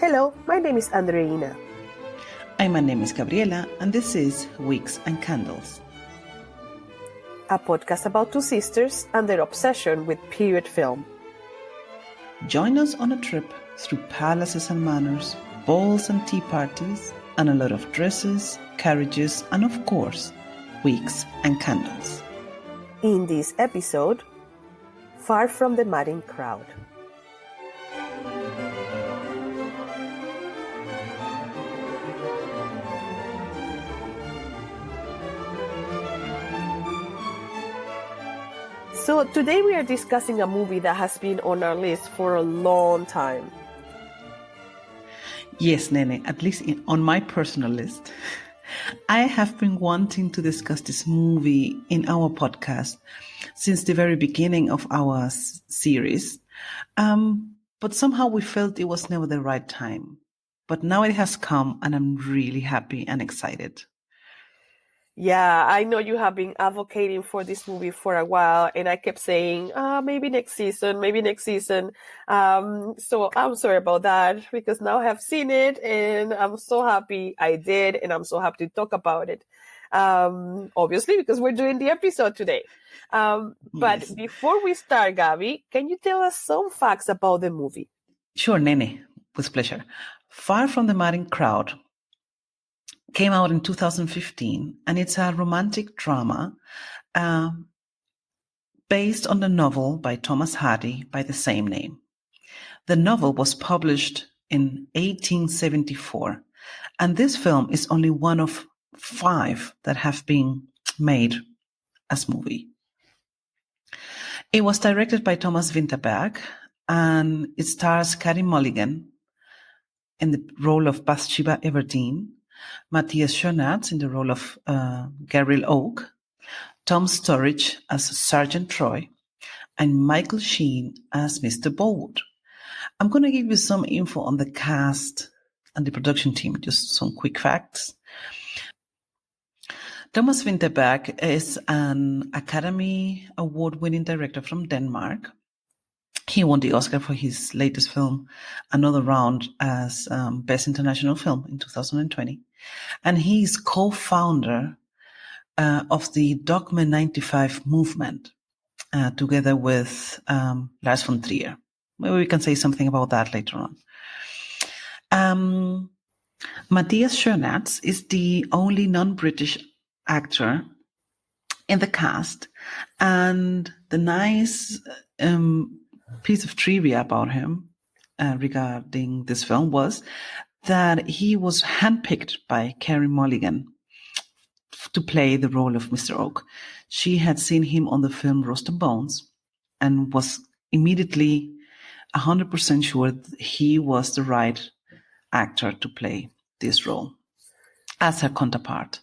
Hello, my name is Andreina. And my name is Gabriela, and this is Wicks and Candles, a podcast about two sisters and their obsession with period film. Join us on a trip through palaces and manors, balls and tea parties, and a lot of dresses, carriages, and of course, wicks and candles. In this episode, Far from the Madding Crowd. So today we are discussing a movie that has been on our list for a long time. Yes, Nene, at least on my personal list. I have been wanting to discuss this movie in our podcast since the very beginning of our series. But somehow we felt it was never the right time. But now it has come and I'm really happy and excited. Yeah, I know you have been advocating for this movie for a while, and I kept saying, maybe next season. So I'm sorry about that, because now I have seen it, and I'm so happy I did, and I'm so happy to talk about it. Obviously, because we're doing the episode today. But Yes. Before we start, Gabi, can you tell us some facts about the movie? Sure, Nene, with pleasure. Far from the Madding Crowd came out in 2015, and it's a romantic drama based on the novel by Thomas Hardy by the same name. The novel was published in 1874, and this film is only one of 5 that have been made as movie. It was directed by Thomas Vinterberg, and it stars Carey Mulligan in the role of Bathsheba Everdeen, Matthias Schoenaerts in the role of Gabriel Oak, Tom Sturridge as Sergeant Troy, and Michael Sheen as Mr. Bold. I'm going to give you some info on the cast and the production team, just some quick facts. Thomas Vinterberg is an Academy Award-winning director from Denmark. He won the Oscar for his latest film, Another Round, as Best International Film in 2020. And he is co-founder of the Dogma 95 movement, together with Lars von Trier. Maybe we can say something about that later on. Matthias Schoenaerts is the only non-British actor in the cast, and the nice piece of trivia about him regarding this film was that he was handpicked by Carey Mulligan to play the role of Mr. Oak. She had seen him on the film Roast and Bones and was immediately 100% sure that he was the right actor to play this role as her counterpart.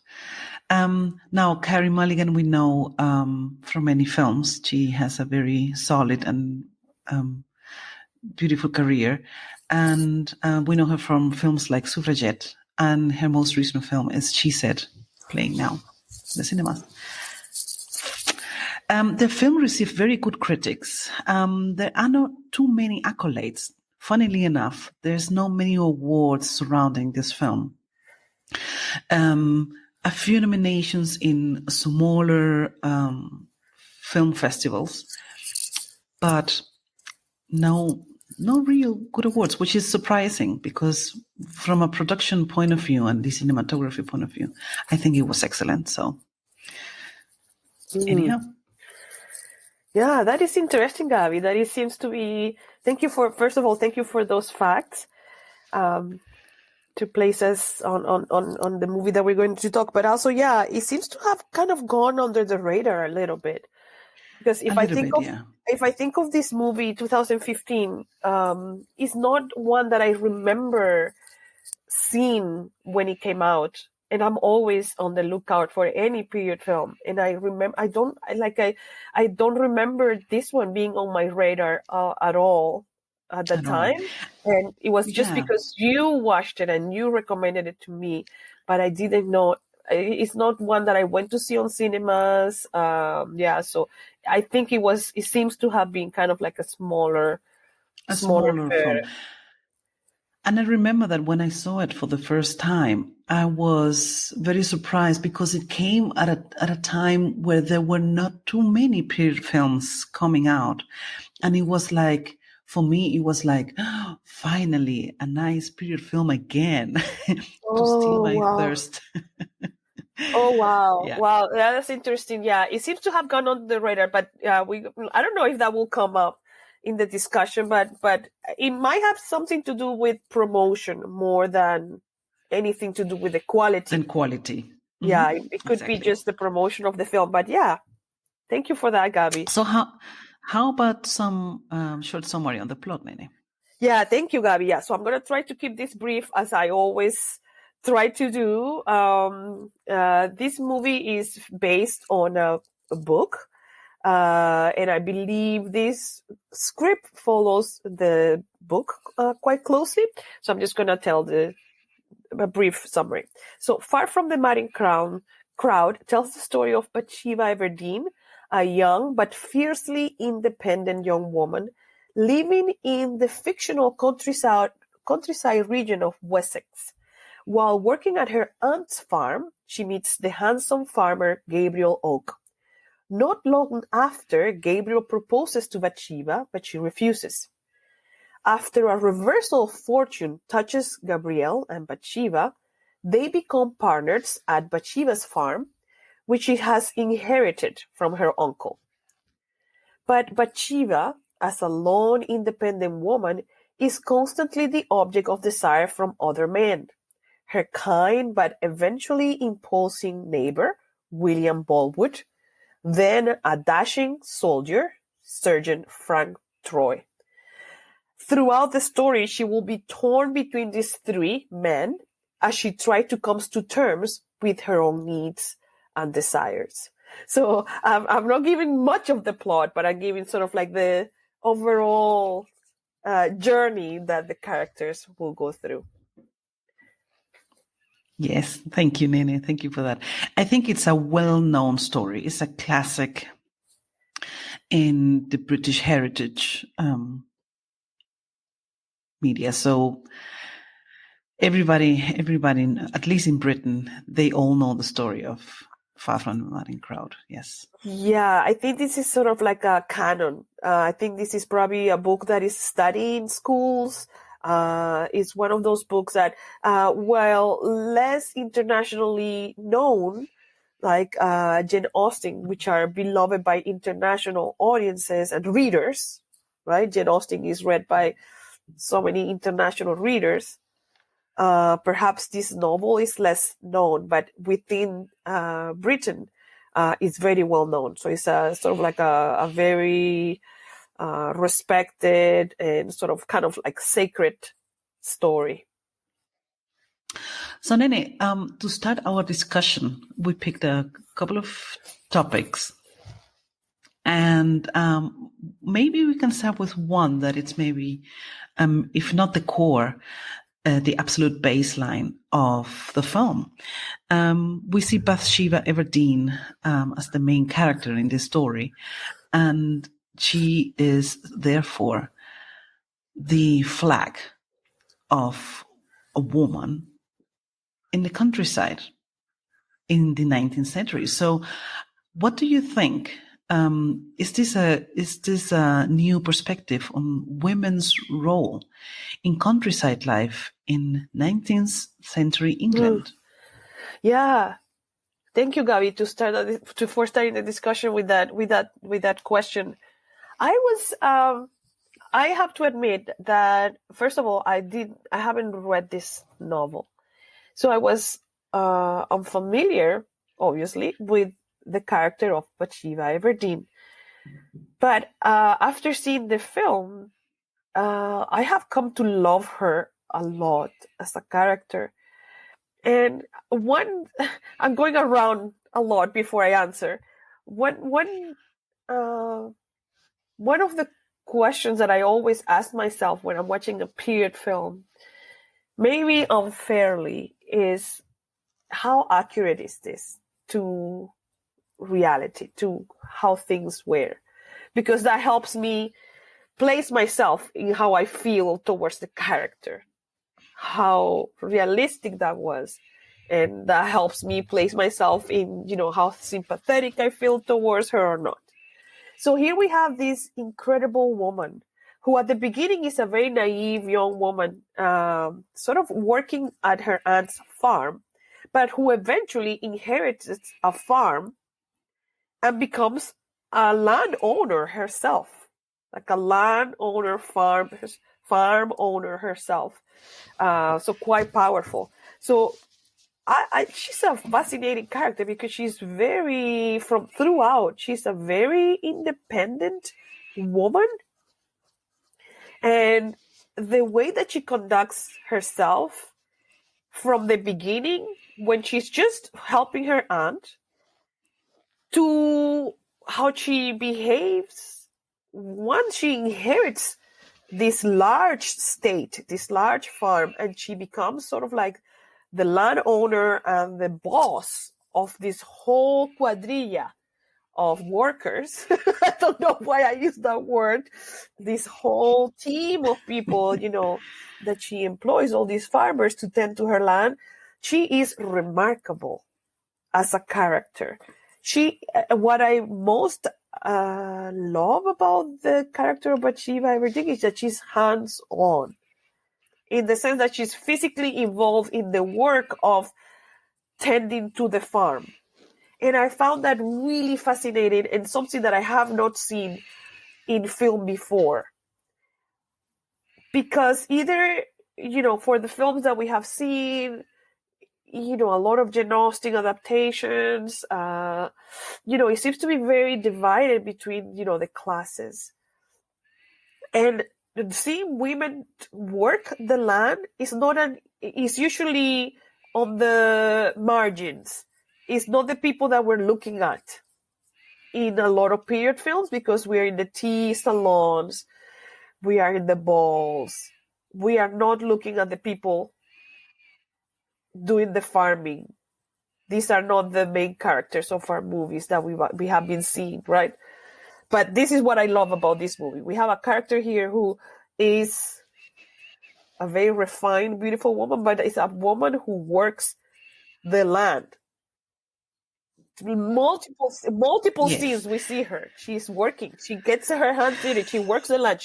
Now, Carey Mulligan, we know from many films. She has a very solid and beautiful career. And we know her from films like Suffragette. And her most recent film is She Said, playing now in the cinemas. The film received very good critics. There are not too many accolades. Funnily enough, there's not many awards surrounding this film. A few nominations in smaller film festivals, but no real good awards, which is surprising because from a production point of view and the cinematography point of view, I think it was excellent. So anyhow. Yeah, that is interesting, Gabi. That it seems to be. First of all, thank you for those facts. To place us on the movie that we're going to talk. But also, yeah, it seems to have kind of gone under the radar a little bit. Because if I think of this movie, 2015, it's not one that I remember seeing when it came out. And I'm always on the lookout for any period film. And I don't remember this one being on my radar at all at the time. And it was just because you watched it and you recommended it to me, but I didn't know. It's not one that I went to see on cinemas. So I think it seems to have been kind of like a smaller film. And I remember that when I saw it for the first time, I was very surprised because it came at a time where there were not too many period films coming out. And it was like, for me, it was like, oh, finally, a nice period film again to steal Oh, my wow. thirst. Oh, wow. Yeah. Wow. Yeah, that's interesting. Yeah. It seems to have gone on the radar, but I don't know if that will come up in the discussion, but it might have something to do with promotion more than anything to do with the quality. And quality. Yeah. It could be Exactly. just the promotion of the film, but yeah. Thank you for that, Gabby. So how about some short summary on the plot, Nene? Yeah, thank you, Gabby. Yeah, so I'm going to try to keep this brief as I always try to do. This movie is based on a book, and I believe this script follows the book quite closely. So I'm just going to tell a brief summary. So, Far from the Madding Crowd tells the story of Bathsheba Everdeen, a young but fiercely independent young woman living in the fictional countryside region of Wessex. While working at her aunt's farm, she meets the handsome farmer Gabriel Oak. Not long after, Gabriel proposes to Bathsheba, but she refuses. After a reversal of fortune touches Gabriel and Bathsheba, they become partners at Bathsheba's farm, which she has inherited from her uncle. But Bathsheba, as a lone independent woman, is constantly the object of desire from other men. Her kind but eventually imposing neighbor, William Baldwood, then a dashing soldier, Sergeant Frank Troy. Throughout the story, she will be torn between these three men as she tries to come to terms with her own needs and desires. So I'm not giving much of the plot, but I'm giving sort of like the overall journey that the characters will go through. Yes, thank you, Nene. Thank you for that. I think it's a well-known story. It's a classic in the British heritage media. So everybody, at least in Britain, they all know the story of Far from the Madding Crowd. Yes. Yeah, I think this is sort of like a canon. I think this is probably a book that is studied in schools. It's one of those books that, while less internationally known, like Jane Austen, which are beloved by international audiences and readers, right? Jane Austen is read by so many international readers. Perhaps this novel is less known, but within Britain, it's very well known. So it's a sort of like a very respected and sort of kind of like sacred story. So, Nene, to start our discussion, we picked a couple of topics. And maybe we can start with one that it's maybe, if not the core, the absolute baseline of the film. We see Bathsheba Everdeen as the main character in this story, and she is therefore the flag of a woman in the countryside in the 19th century. So what do you think? Is this a new perspective on women's role in countryside life in 19th century England? Yeah, thank you, Gabi, for starting the discussion with that question. I have to admit that first of all, I haven't read this novel, so I was unfamiliar, obviously, with the character of Bathsheba Everdeen. But after seeing the film, I have come to love her a lot as a character. And I'm going around a lot before I answer. One of the questions that I always ask myself when I'm watching a period film, maybe unfairly, is how accurate is this to reality, to how things were? Because that helps me place myself in how I feel towards the character. how realistic that was. And that helps me place myself in, how sympathetic I feel towards her or not. So here we have this incredible woman who at the beginning is a very naive young woman, sort of working at her aunt's farm, but who eventually inherits a farm and becomes a landowner herself, like a landowner farm owner herself. So quite powerful. So she's a fascinating character because she's she's a very independent woman. And the way that she conducts herself from the beginning, when she's just helping her aunt, to how she behaves once she inherits this large state, this large farm, and she becomes sort of like the landowner and the boss of this whole quadrilla of workers. I don't know why I use that word. This whole team of people, that she employs, all these farmers to tend to her land. She is remarkable as a character. What I most love about the character of Bathsheba Everdeen is that she's hands-on, in the sense that she's physically involved in the work of tending to the farm. And I found that really fascinating and something that I have not seen in film before. Because either, for the films that we have seen, a lot of Jane Austen adaptations, it seems to be very divided between, the classes. And seeing women work the land is usually on the margins. It's not the people that we're looking at in a lot of period films, because we're in the tea salons, we are in the balls. We are not looking at the people doing the farming. These are not the main characters of our movies that we have been seeing, right? But this is what I love about this movie. We have a character here who is a very refined, beautiful woman, but it's a woman who works the land. Multiple Yes. scenes we see her. She's working. She gets her hands in it. She works the land.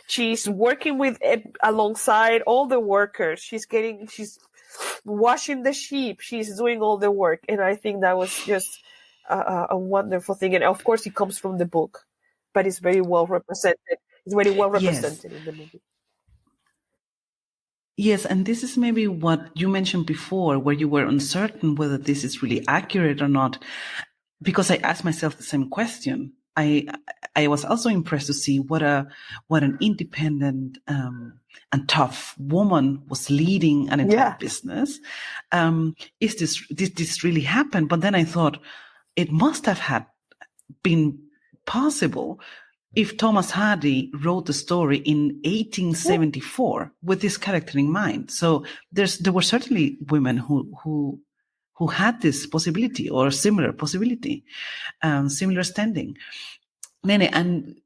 She's working with alongside all the workers. She's washing the sheep. She's doing all the work, and I think that was just a wonderful thing. And of course, it comes from the book, but it's very well represented. It's very well represented in the movie. Yes, and this is maybe what you mentioned before, where you were uncertain whether this is really accurate or not, because I asked myself the same question. I was also impressed to see what an independent and tough woman was leading an entire business. Did this really happen? But then I thought it must have been possible if Thomas Hardy wrote the story in 1874 with this character in mind. So there were certainly women who had this possibility or similar possibility, similar standing. Nene, and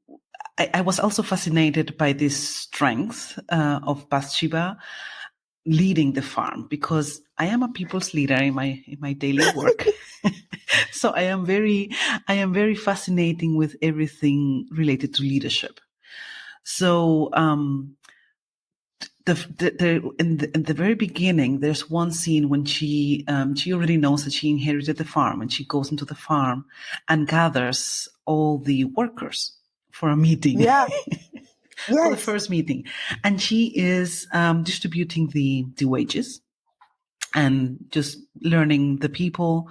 I was also fascinated by this strength of Bathsheba leading the farm, because I am a people's leader in my daily work. So I am very fascinating with everything related to leadership. So in the very beginning, there's one scene when she already knows that she inherited the farm, and she goes into the farm and gathers all the workers for a meeting. Yeah. For the first meeting, and she is distributing the wages and just learning the people,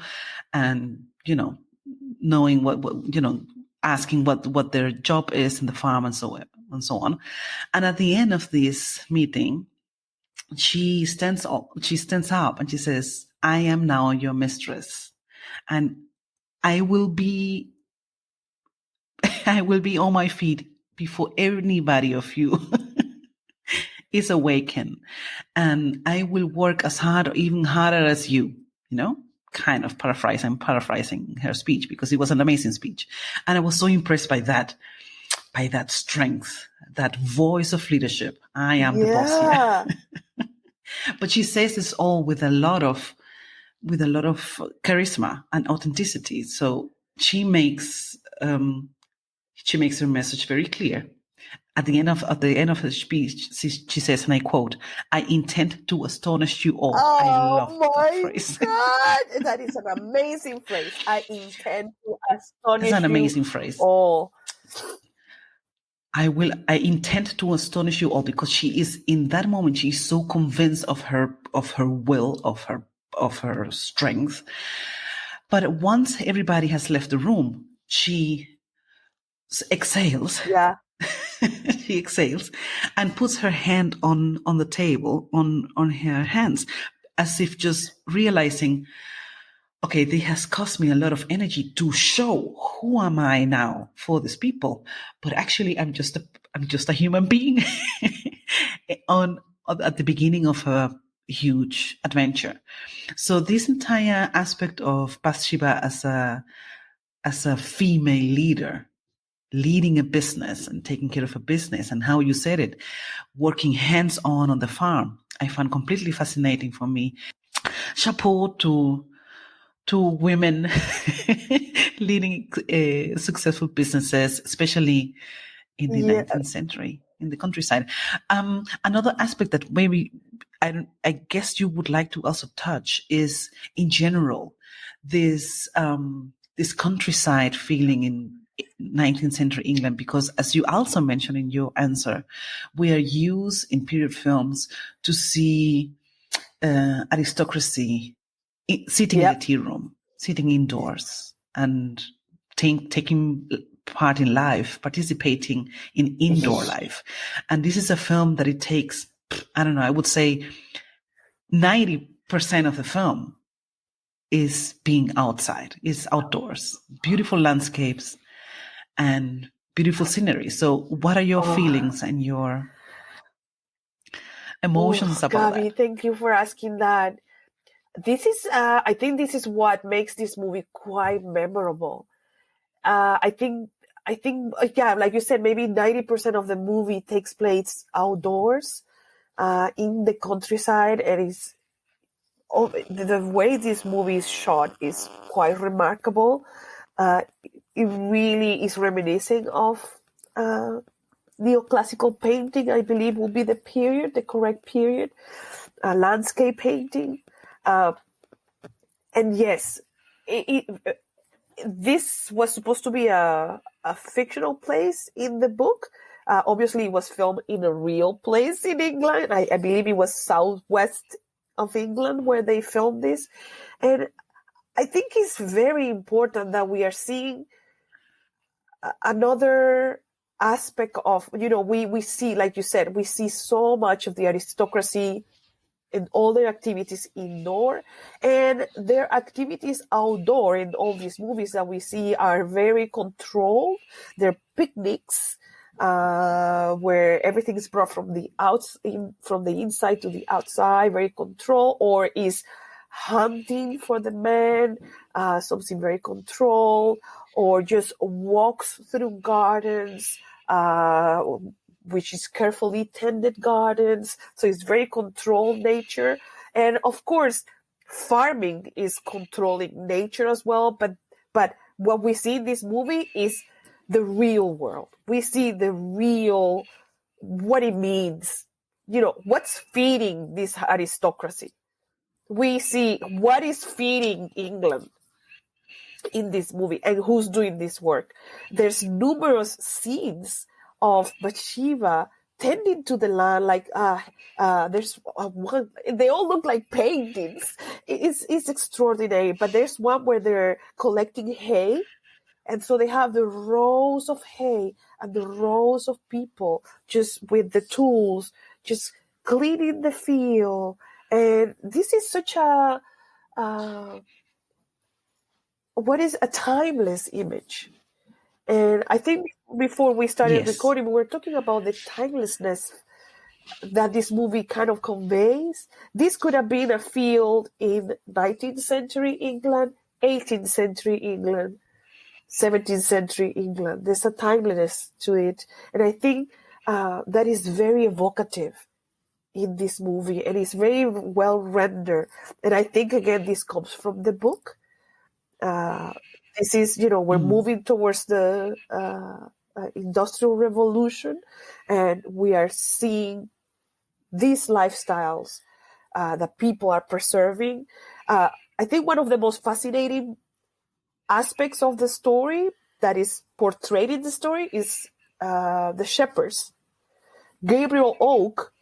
and knowing what asking what their job is in the farm and so on. And at the end of this meeting, she stands up and she says, "I am now your mistress, and I will be on my feet before anybody of you is awakened, and I will work as hard or even harder as you," kind of paraphrasing her speech, because it was an amazing speech. And I was so impressed by that. by that strength, that voice of leadership. I am the boss here. But she says this all with a lot of charisma and authenticity. So she makes her message very clear. At the end of her speech, she says, and I quote, "I intend to astonish you all." Oh, I love that phrase. God, that is an amazing phrase. I intend to astonish That's an amazing you phrase. all. I intend to astonish you all, because she is, in that moment, she is so convinced of her will, of her strength. But once everybody has left the room, she exhales. Yeah. She exhales and puts her hand on the table, on her hands, as if just realizing, okay, this has cost me a lot of energy to show who am I now for these people, but actually I'm just a human being at the beginning of a huge adventure. So this entire aspect of Bathsheba as a female leader, leading a business and taking care of a business, and how you said it, working hands-on the farm, I found completely fascinating for me. Chapeau to women leading successful businesses, especially in the 19th century, in the countryside. Another aspect that maybe I guess you would like to also touch is, in general, this countryside feeling in 19th century England, because, as you also mentioned in your answer, we are used in period films to see aristocracy sitting in the tea room, sitting indoors, and taking part in life, participating in indoor life. And this is a film that it takes, I don't know, I would say 90% of the film is being outside, is outdoors, beautiful landscapes and beautiful scenery. So what are your feelings and your emotions about Gabi, that? thank you for asking that. This is, I think this is what makes this movie quite memorable. I think, yeah, like you said, maybe 90% of the movie takes place outdoors, in the countryside, and the way this movie is shot is quite remarkable. It really is reminiscing of neoclassical painting, I believe will be the correct period, landscape painting. And yes, this was supposed to be a fictional place in the book. Obviously, it was filmed in a real place in England. I believe it was southwest of England where they filmed this. And I think it's very important that we are seeing another aspect of, we see, like you said, we see so much of the aristocracy and all their activities indoor, and their activities outdoor in all these movies that we see are very controlled. They're picnics, where everything is brought from the inside to the outside, very controlled, or is hunting for the men, something very controlled, or just walks through gardens, which is carefully tended gardens. So it's very controlled nature. And of course, farming is controlling nature as well. But what we see in this movie is the real world. We see what it means, what's feeding this aristocracy. We see what is feeding England in this movie and who's doing this work. There's numerous scenes of Bathsheba tending to the land, like there's one. They all look like paintings. It's extraordinary. But there's one where they're collecting hay, and so they have the rows of hay and the rows of people just with the tools, just cleaning the field. And this is such a timeless image. And I think before we started recording, we were talking about the timelessness that this movie kind of conveys. This could have been a field in 19th century England, 18th century England. 17th century England. There's a timelessness to it. And I think that is very evocative in this movie, and it's very well rendered. And I think, again, this comes from the book. This is, we're moving towards the Industrial Revolution, and we are seeing these lifestyles that people are preserving. I think one of the most fascinating aspects of the story that is portrayed in the story is the shepherds. Gabriel Oak,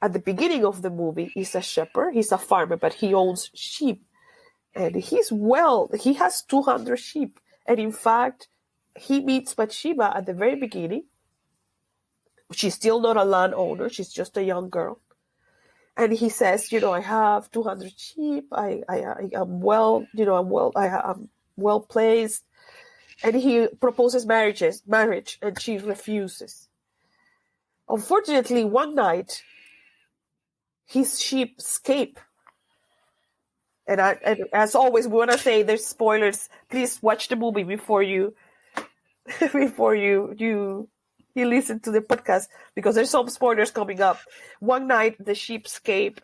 at the beginning of the movie, is a shepherd. He's a farmer, but he owns sheep. And he has 200 sheep. And in fact, he meets Bathsheba at the very beginning. She's still not a landowner. She's just a young girl. And he says, I have 200 sheep. I'm well placed. And he proposes marriage, and she refuses. Unfortunately, one night, his sheep escape. And as always, we want to say there's spoilers. Please watch the movie before you listen to the podcast, because there's some spoilers coming up. One night, the sheep escape,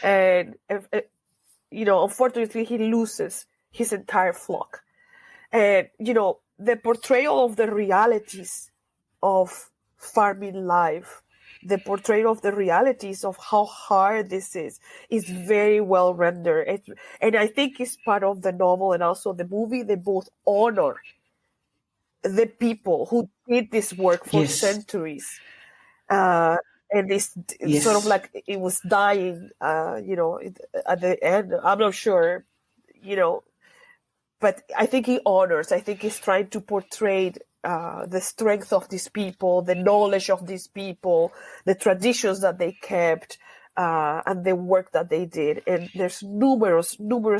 and unfortunately, he loses his entire flock. And the portrayal of the realities of farming life, the portrayal of the realities of how hard this is very well rendered. And I think it's part of the novel and also the movie. They both honor the people who did this work for centuries. And it's sort of like it was dying, at the end. I'm not sure, but I think he's trying to portray the strength of these people, the knowledge of these people, the traditions that they kept, and the work that they did. And there's numerous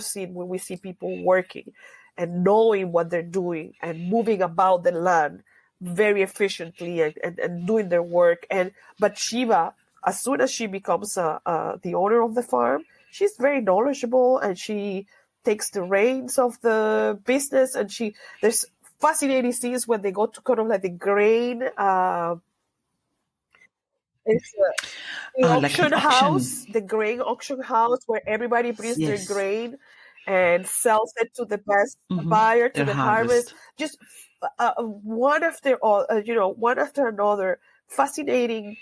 scenes where we see people working and knowing what they're doing and moving about the land very efficiently and doing their work. And Bathsheba, as soon as she becomes the owner of the farm, she's very knowledgeable, and she takes the reins of the business. And there's fascinating scenes when they go to kind of like the grain. It's the auction house, the grain auction house, where everybody brings their grain and sells it to the best buyer, to the harvest. Just one after another, fascinating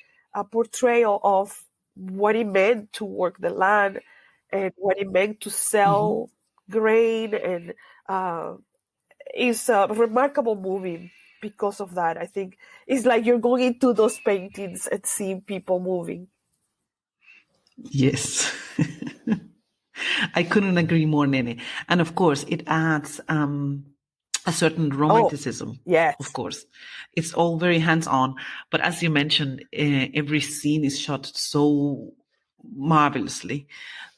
portrayal of what it meant to work the land and what it meant to sell grain. And it's a remarkable movie because of that. I think it's like you're going into those paintings and seeing people moving. Yes. I couldn't agree more, Nene. And of course, it adds a certain romanticism. Yes. Of course. It's all very hands-on. But as you mentioned, every scene is shot so marvelously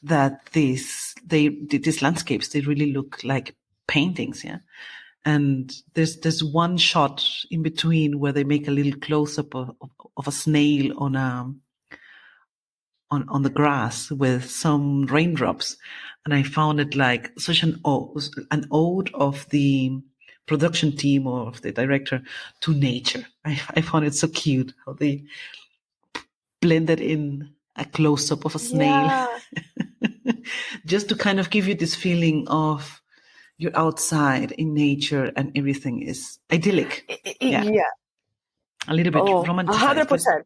that these landscapes, they really look like paintings, yeah. And there's one shot in between where they make a little close-up of a snail on the grass with some raindrops, and I found it like such an ode of the production team or of the director to nature. I found it so cute how they blended in a close-up of a snail, just to kind of give you this feeling of you're outside in nature and everything is idyllic. Yeah. A little bit romanticized. 100%.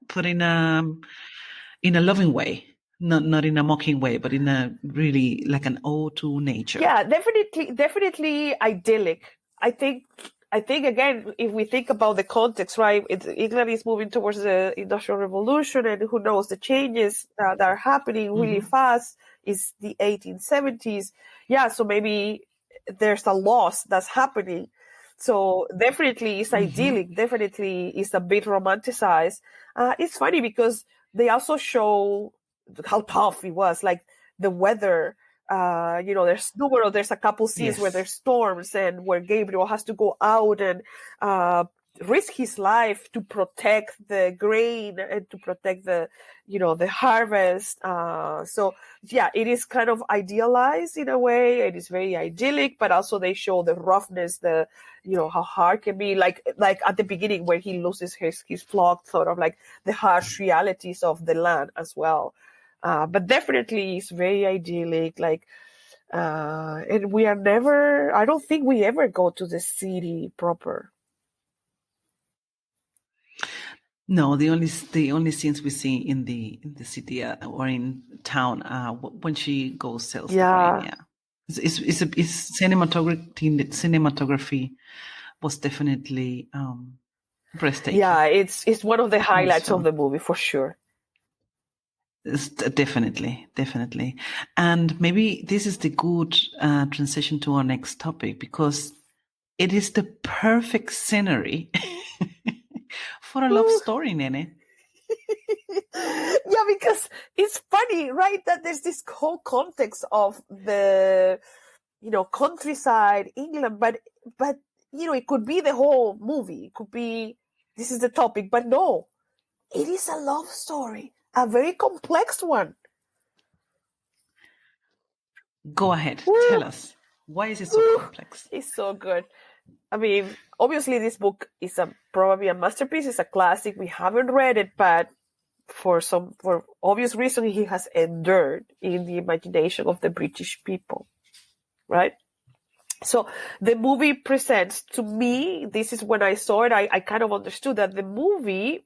Put in a loving way, not in a mocking way, but in a really like an ode to nature. Yeah, definitely idyllic. I think again, if we think about the context, right? England is moving towards the Industrial Revolution, and who knows, the changes that are happening really fast. Is the 1870s. Yeah, so maybe there's a loss that's happening. So definitely it's idyllic. Definitely it's a bit romanticized. It's funny because they also show how tough it was, like the weather. There's a couple scenes where there's storms and where Gabriel has to go out and risk his life to protect the grain and to protect the harvest. So yeah, it is kind of idealized in a way. It is very idyllic, but also they show the roughness, the how hard it can be, like at the beginning where he loses his flock, sort of like the harsh realities of the land as well. But definitely it's very idyllic, like and I don't think we ever go to the city proper. No, the only scenes we see in the city or in town when she goes sells the grain. Yeah, it's cinematography was definitely breathtaking. Yeah, it's one of the highlights of the movie for sure. It's definitely. And maybe this is the good transition to our next topic, because it is the perfect scenery for a love story, Nene. Yeah, because it's funny, right? That there's this whole context of the, countryside, England, but it could be the whole movie. It could be, this is the topic, but no, it is a love story, a very complex one. Go ahead. Tell us. Why is it so complex? It's so good. I mean, obviously this book is probably a masterpiece. It's a classic. We haven't read it, but for obvious reason, he has endured in the imagination of the British people, right? So the movie presents, to me, this is when I saw it, I kind of understood that the movie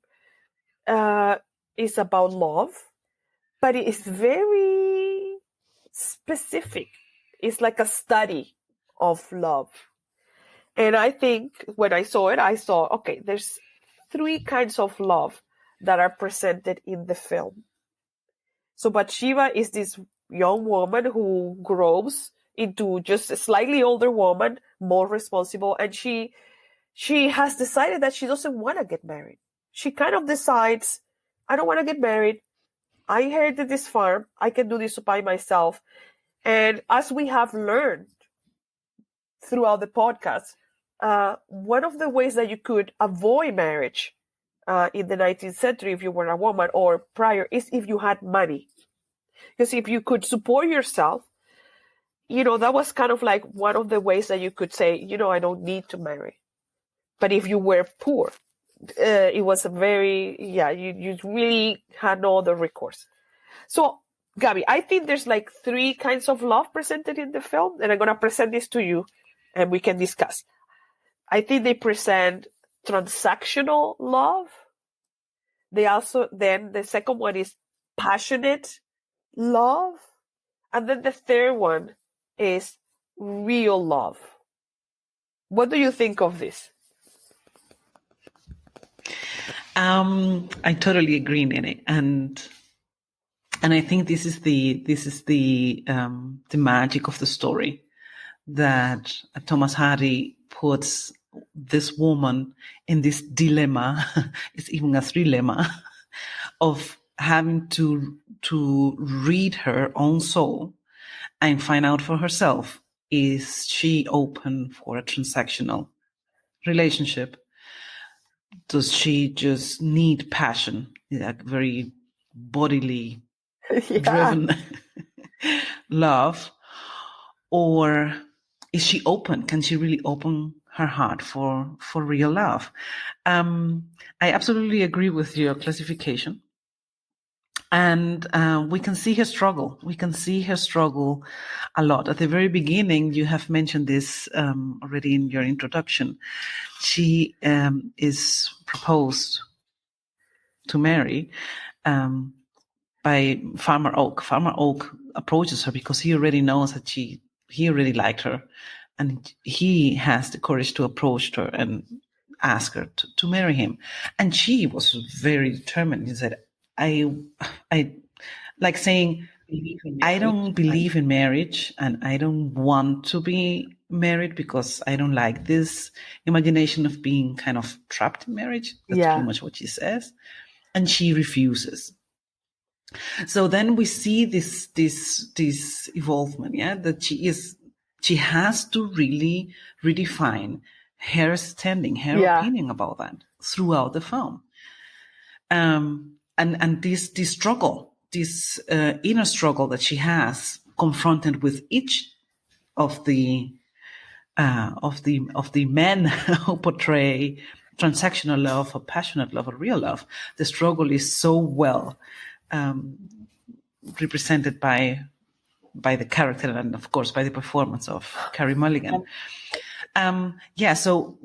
is about love, but it is very specific. It's like a study of love. And I think when I saw it, I saw, okay, there's 3 kinds of love that are presented in the film. So Bathsheba is this young woman who grows into just a slightly older woman, more responsible, and she has decided that she doesn't want to get married. She kind of decides, I don't want to get married. I inherited this farm. I can do this by myself. And as we have learned throughout the podcast, one of the ways that you could avoid marriage in the 19th century, if you were a woman or prior, is if you had money. Because if you could support yourself, that was kind of like one of the ways that you could say, I don't need to marry. But if you were poor, it was a very, you really had no other recourse. So, Gabi, I think there's like 3 kinds of love presented in the film, and I'm going to present this to you and we can discuss. I think they present transactional love. Then the second one is passionate love. And then the third one is real love. What do you think of this? I totally agree, Nene, and I think this is the magic of the story, that Thomas Hardy puts this woman in this dilemma. It's even a trilemma of having to read her own soul and find out for herself, is she open for a transactional relationship? Does she just need passion, like very bodily driven love? Or is she open? Can she really open her heart for real love? I absolutely agree with your classification. And we can see her struggle. We can see her struggle a lot. At the very beginning, you have mentioned this already in your introduction. She is proposed to marry by Farmer Oak. Farmer Oak approaches her because he already knows that he already liked her, and he has the courage to approach her and ask her to marry him. And she was very determined. He said, I like saying, I don't believe in marriage and I don't want to be married because I don't like this imagination of being kind of trapped in marriage. That's pretty much what she says. And she refuses. So then we see this evolvement, that she has to really redefine her opinion about that throughout the film. And this struggle, this inner struggle that she has confronted with each of the men who portray transactional love or passionate love or real love, the struggle is so well represented by the character and, of course, by the performance of Carey Mulligan. So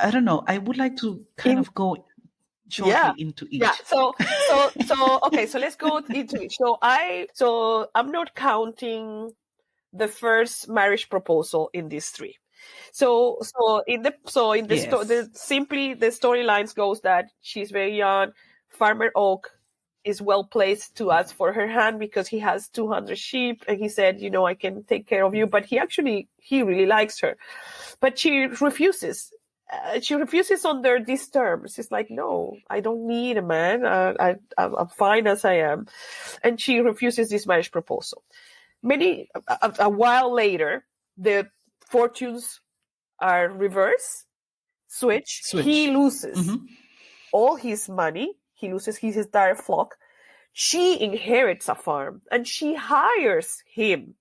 I don't know. I would like to kind of go shortly into each. Yeah. So okay. So let's go into it. So I'm not counting the first marriage proposal in these three. So the storylines goes that she's very young. Farmer Oak is well placed to ask for her hand because he has 200 sheep, and he said, I can take care of you. But he really likes her, but she refuses. She refuses under these terms. It's like, no, I don't need a man. I'm fine as I am, and she refuses this marriage proposal. A while later, the fortunes are reversed, switch. He loses all his money. He loses his entire flock. She inherits a farm and she hires him.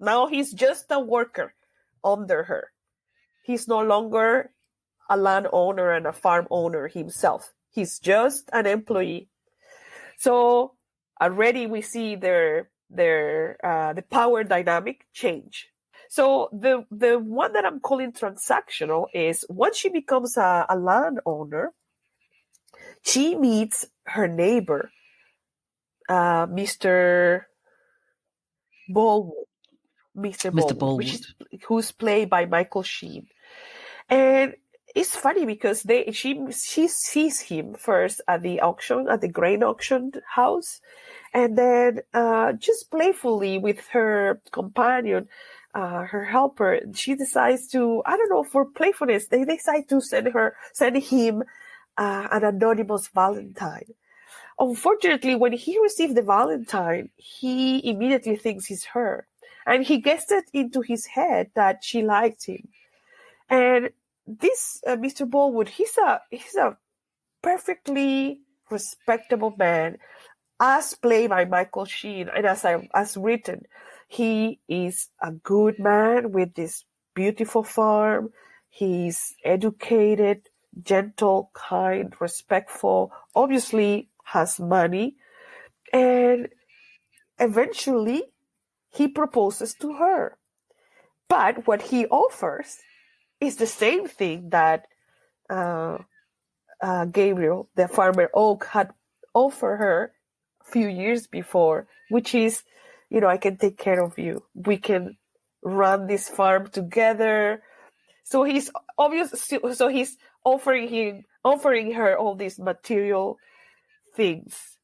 Now he's just a worker under her. He's no longer a landowner and a farm owner himself. He's just an employee. So already we see the power dynamic change. So the one that I'm calling transactional is once she becomes a landowner, she meets her neighbor, Mr. Baldwood. Mr. Baldwood. Who's played by Michael Sheen. And it's funny because she sees him first at the auction, at the grain auction house, and then just playfully with her companion, her helper, she decides to, I don't know, for playfulness, they decide to send him an anonymous Valentine. Unfortunately, when he received the Valentine, he immediately thinks it's her, and he gets it into his head that she liked him. And this Mr. Baldwood, he's a perfectly respectable man, as played by Michael Sheen, and as written, he is a good man with this beautiful farm. He's educated, gentle, kind, respectful, obviously has money, and eventually he proposes to her. But what he offers is the same thing that Gabriel, the farmer Oak, had offered her a few years before, which is, I can take care of you. We can run this farm together. So he's offering her all these material things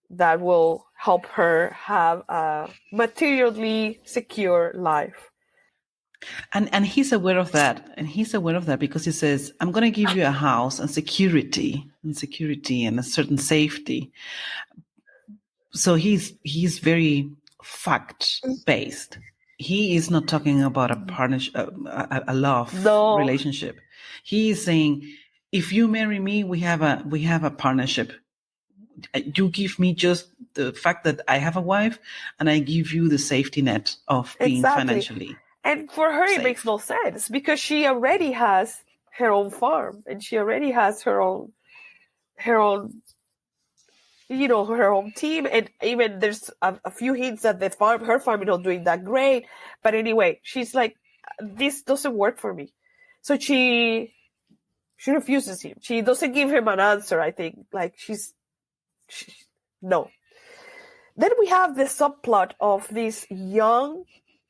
that will help her have a materially secure life. And he's aware of that. And he's aware of that because he says, I'm going to give you a house and security and a certain safety. So he's very fact-based. He is not talking about a partnership, a love relationship. He is saying, if you marry me, we have a partnership. You give me just the fact that I have a wife, and I give you the safety net of being financially. And for her, safe. It makes no sense because she already has her own farm and she already has her own team. And even there's a few hints that her farm is not doing that great. But anyway, she's like, this doesn't work for me. So she refuses him. She doesn't give him an answer, I think. Like no. Then we have the subplot of this young,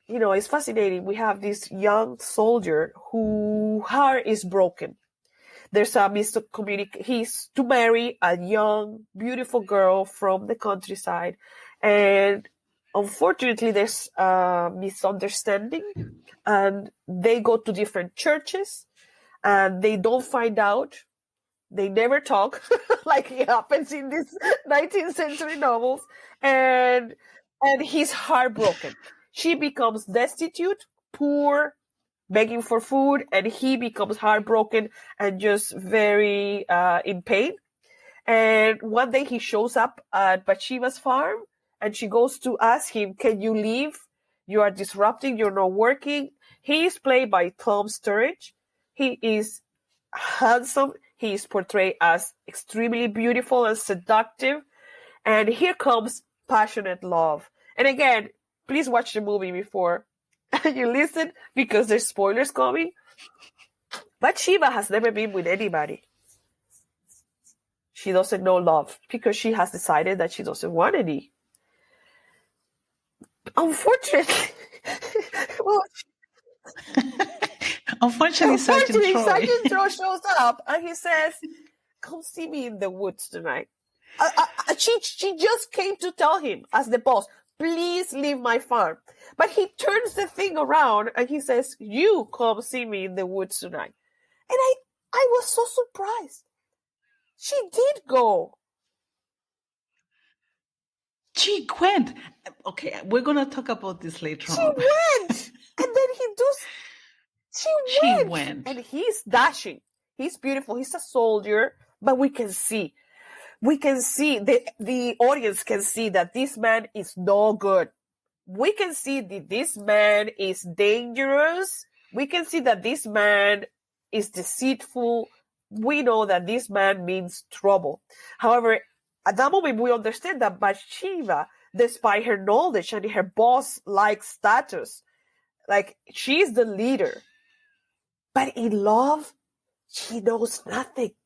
it's fascinating. We have this young soldier whose heart is broken. There's a miscommunication. He's to marry a young, beautiful girl from the countryside. And unfortunately, there's a misunderstanding. And they go to different churches. And they don't find out. They never talk, like it happens in these 19th century novels. And he's heartbroken. She becomes destitute, poor, begging for food, and he becomes heartbroken and just very in pain. And one day he shows up at Bathsheba's farm, and she goes to ask him, "Can you leave? You are disrupting. You're not working." He is played by Tom Sturridge. He is handsome. He is portrayed as extremely beautiful and seductive. And here comes passionate love. And again, please watch the movie before you listen, because there's spoilers coming. Bathsheba has never been with anybody. She doesn't know love because she has decided that she doesn't want any. Unfortunately, well, Unfortunately, Sergeant Troy shows up and he says, "Come see me in the woods tonight." She just came to tell him as the boss, "Please leave my farm." But he turns the thing around and he says, "You come see me in the woods tonight." And I was so surprised. She did go. She went. Okay, we're going to talk about this later on. She went. And then she went. And he's dashing. He's beautiful. He's a soldier. But we can see, the audience can see that this man is no good. We can see that this man is dangerous. We can see that this man is deceitful. We know that this man means trouble. However, at that moment, we understand that Bathsheba, despite her knowledge and her boss-like status, like, she's the leader. But in love, she knows nothing.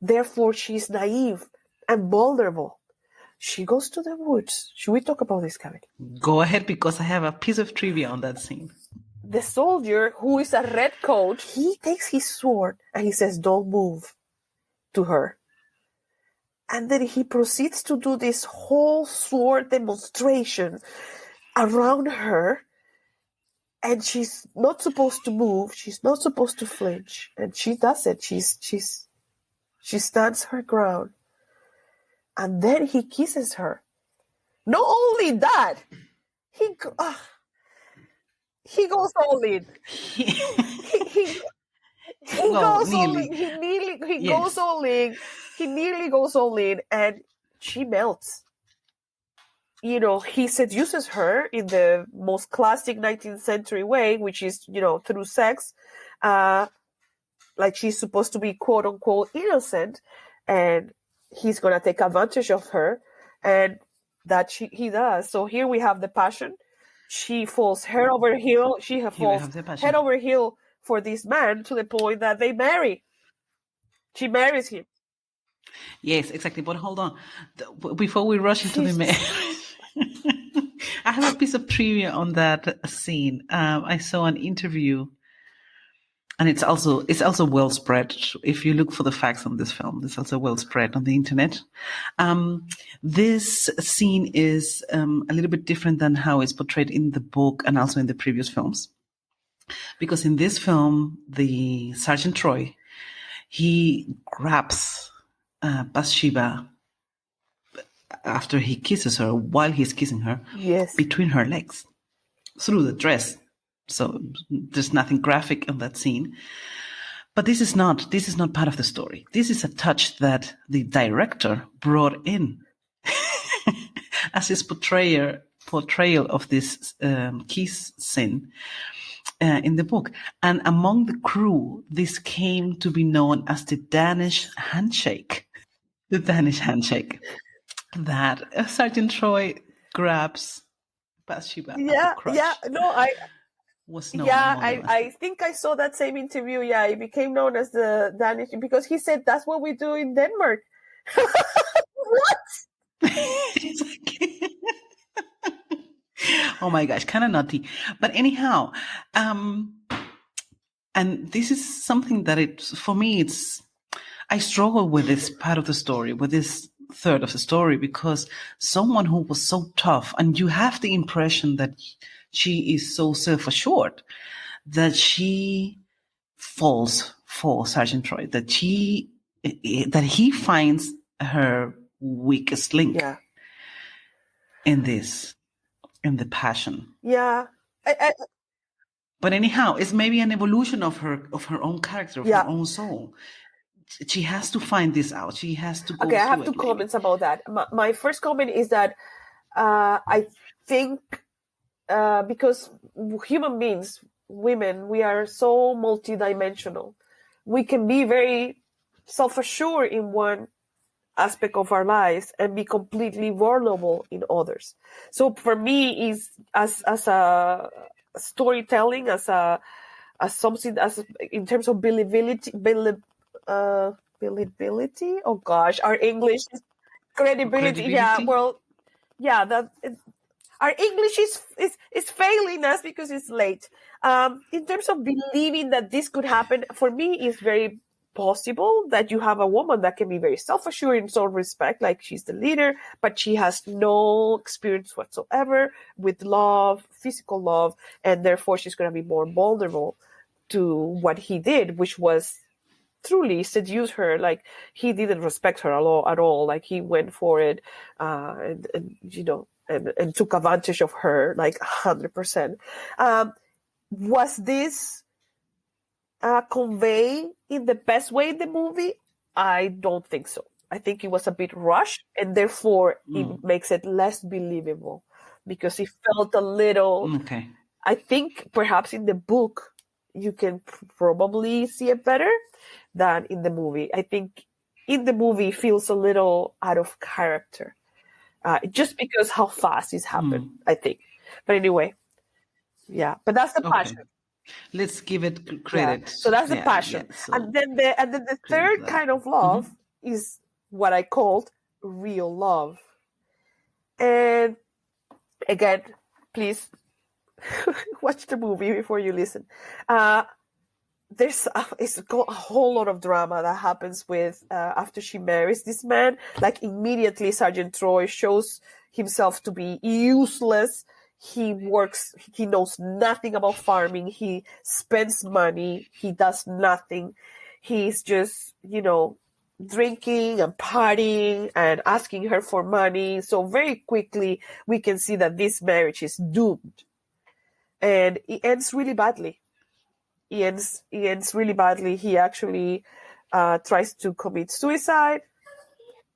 Therefore, she's naive and vulnerable. She goes to the woods. Should we talk about this, Kevin? Go ahead, because I have a piece of trivia on that scene. The soldier, who is a red coat, he takes his sword and he says, "Don't move," to her. And then he proceeds to do this whole sword demonstration around her. And she's not supposed to move. She's not supposed to flinch. And she does it. She stands her ground. And then he kisses her. Not only that, he goes all in. He goes all in. He goes all in. He nearly goes all in, and she melts. You know, he seduces her in the most classic 19th century way, which is, you know, through sex. Like, she's supposed to be quote unquote innocent, and he's gonna take advantage of her, and that he does. So here we have the passion. She falls head over heel. She falls head over heel for this man, to the point that they marry. She marries him. Yes, exactly. But hold on. Before we rush into the marriage, I have a piece of trivia on that scene. I saw an interview, and it's also well spread. If you look for the facts on this film, it's also well spread on the internet. This scene is a little bit different than how it's portrayed in the book and also in the previous films. Because in this film, the Sergeant Troy, he grabs Bathsheba after he kisses her, while he's kissing her, between her legs, through the dress. So there's nothing graphic in that scene. But this is not part of the story. This is a touch that the director brought in as his portrayal of this kiss scene in the book. And among the crew, this came to be known as the Danish handshake. The Danish handshake. That Sergeant Troy grabs Bathsheba. I think I saw that same interview. Yeah, it became known as the Danish, because he said that's what we do in Denmark. What? Oh my gosh, kind of naughty. But anyhow, and this is something that for me, I struggle with this part of the story, with this third of the story, because someone who was so tough, and you have the impression that she is so self-assured, that she falls for Sergeant Troy, that he finds her weakest link in the passion. Yeah. But anyhow, it's maybe an evolution of her own character, of Yeah. her own soul. She has to find this out. She has to go Okay, I through have two it, maybe. comments about that. My first comment is that I think because human beings, women, we are so multidimensional. We can be very self-assured in one aspect of our lives and be completely vulnerable in others. So for me, is as a storytelling, as something, as in terms of believability. Oh gosh, our English is credibility. Yeah, well, yeah, that our English is failing us because it's late. In terms of believing that this could happen, for me, it's very possible that you have a woman that can be very self-assured in some respect, like she's the leader, but she has no experience whatsoever with love, physical love, and therefore she's going to be more vulnerable to what he did, which was truly seduce her. Like, he didn't respect her at all. Like, he went for it, and you know, and took advantage of her, like 100%. Was this conveyed in the best way in the movie? I don't think so. I think it was a bit rushed, and therefore it makes it less believable because it felt a little. Okay. I think perhaps in the book you can probably see it better than in the movie. I think in the movie it feels a little out of character, just because how fast it's happened, I think. But anyway, yeah. But that's the passion. Let's give it credit. Yeah. So that's the passion. Yeah, so and then the third kind of love is what I called real love. And again, please watch the movie before you listen. There's a whole lot of drama that happens with after she marries this man. Like, immediately Sergeant Troy shows himself to be useless. He knows nothing about farming. He spends money. He does nothing. He's just, drinking and partying and asking her for money. So very quickly we can see that this marriage is doomed. And it ends really badly. He ends really badly. He actually tries to commit suicide.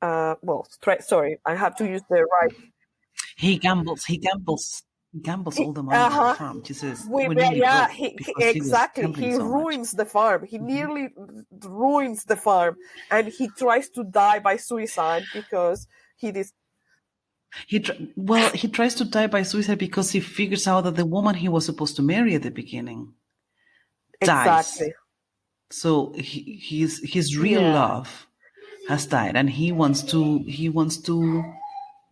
Sorry, I have to use the right. He gambles all the money on the farm. He says, exactly. He ruins the farm. He nearly ruins the farm, and he tries to die by suicide because he tries to die by suicide because he figures out that the woman he was supposed to marry at the beginning dies. So his real love has died, and he wants to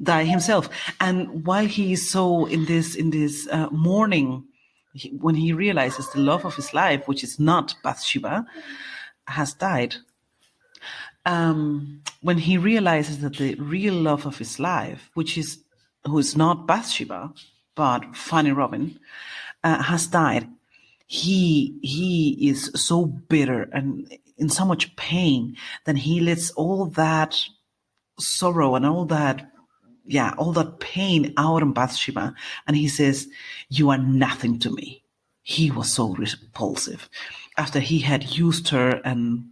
die himself. And while he is so in this mourning, when he realizes the love of his life, which is not Bathsheba, has died, when he realizes that the real love of his life, who is not Bathsheba but Fanny Robin, has died, he is so bitter and in so much pain that he lets all that sorrow and all that pain out on Bathsheba, and he says, "You are nothing to me." He was so repulsive. After he had used her and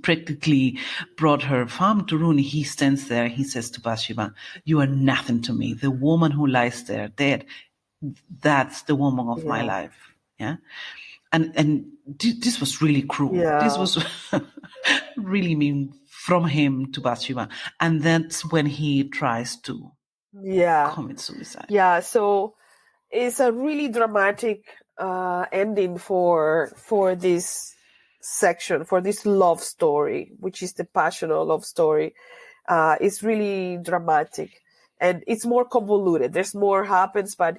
practically brought her farm to ruin, he stands there, he says to Bathsheba, "You are nothing to me. The woman who lies there dead, that's the woman of my life." Yeah. And this was really cruel. Yeah. This was really mean from him to Bathsheba. And that's when he tries to commit suicide. Yeah, so it's a really dramatic ending for this section, for this love story, which is the passionate love story. It's really dramatic, and it's more convoluted. There's more happens, but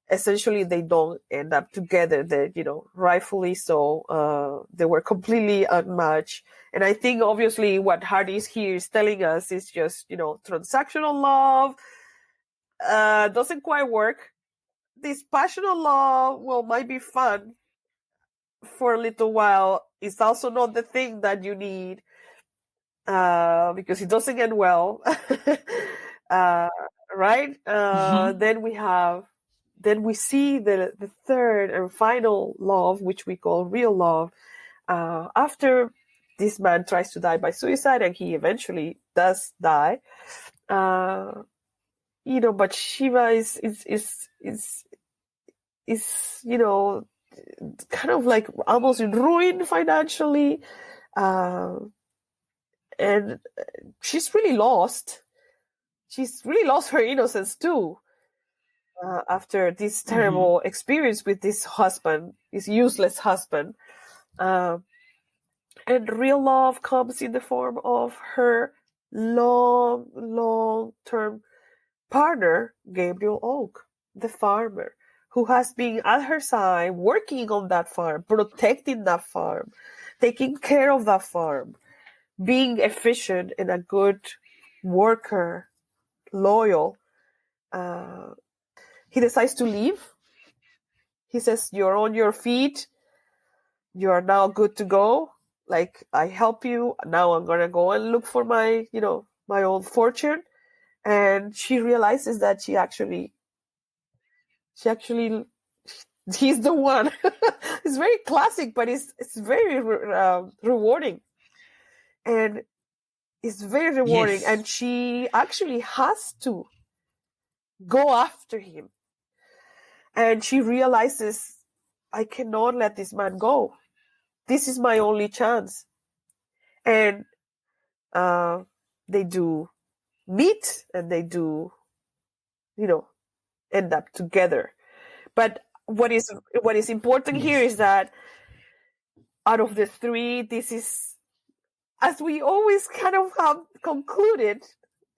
essentially they don't end up together. They, rightfully so, they were completely unmatched. And I think obviously what Hardy's here is telling us is just, transactional love doesn't quite work. This passionate love, might be fun for a little while. It's also not the thing that you need, because it doesn't end well. Right? Then we have then we see the third and final love, which we call real love, after this man tries to die by suicide, and he eventually does die. Bathsheba is kind of like almost ruined financially, and she's really lost. She's really lost her innocence too, after this terrible experience with this husband, this useless husband. And real love comes in the form of her long-term partner, Gabriel Oak, the farmer, who has been at her side, working on that farm, protecting that farm, taking care of that farm, being efficient and a good worker, loyal. He decides to leave. He says, "You're on your feet. You are now good to go. Like, I help you. Now I'm going to go and look for my own fortune." And she realizes that he's the one. It's very classic, but it's very rewarding. And it's very rewarding. Yes. And she actually has to go after him. And she realizes, I cannot let this man go. This is my only chance. And they do meet, and they do, end up together. But what is important here is that out of the three, this is, as we always kind of have concluded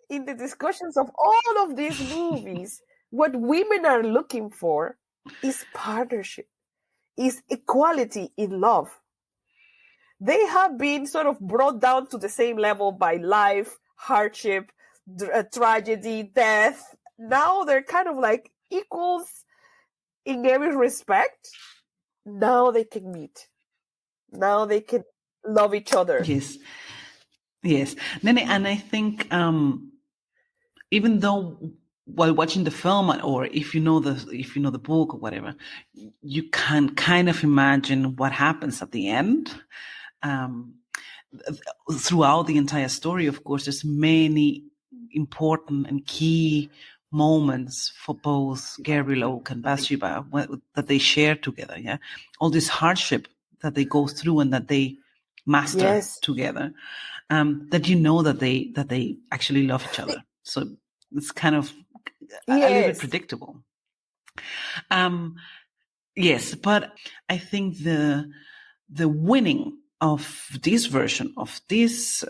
in the discussions of all of these movies, what women are looking for is partnership, is equality in love. They have been sort of brought down to the same level by life, hardship, tragedy, death. Now they're kind of like equals in every respect. Now they can meet. Now they can love each other. Yes. Nene, and I think even though while watching the film, or if you know the book or whatever, you can kind of imagine what happens at the end. Throughout the entire story, of course, there's many important and key moments for both Gabriel Oak and Bathsheba that they share together. Yeah, all this hardship that they go through and that they master together. That that they actually love each other. So it's kind of a little bit predictable. Yes, but I think the winning of this version of this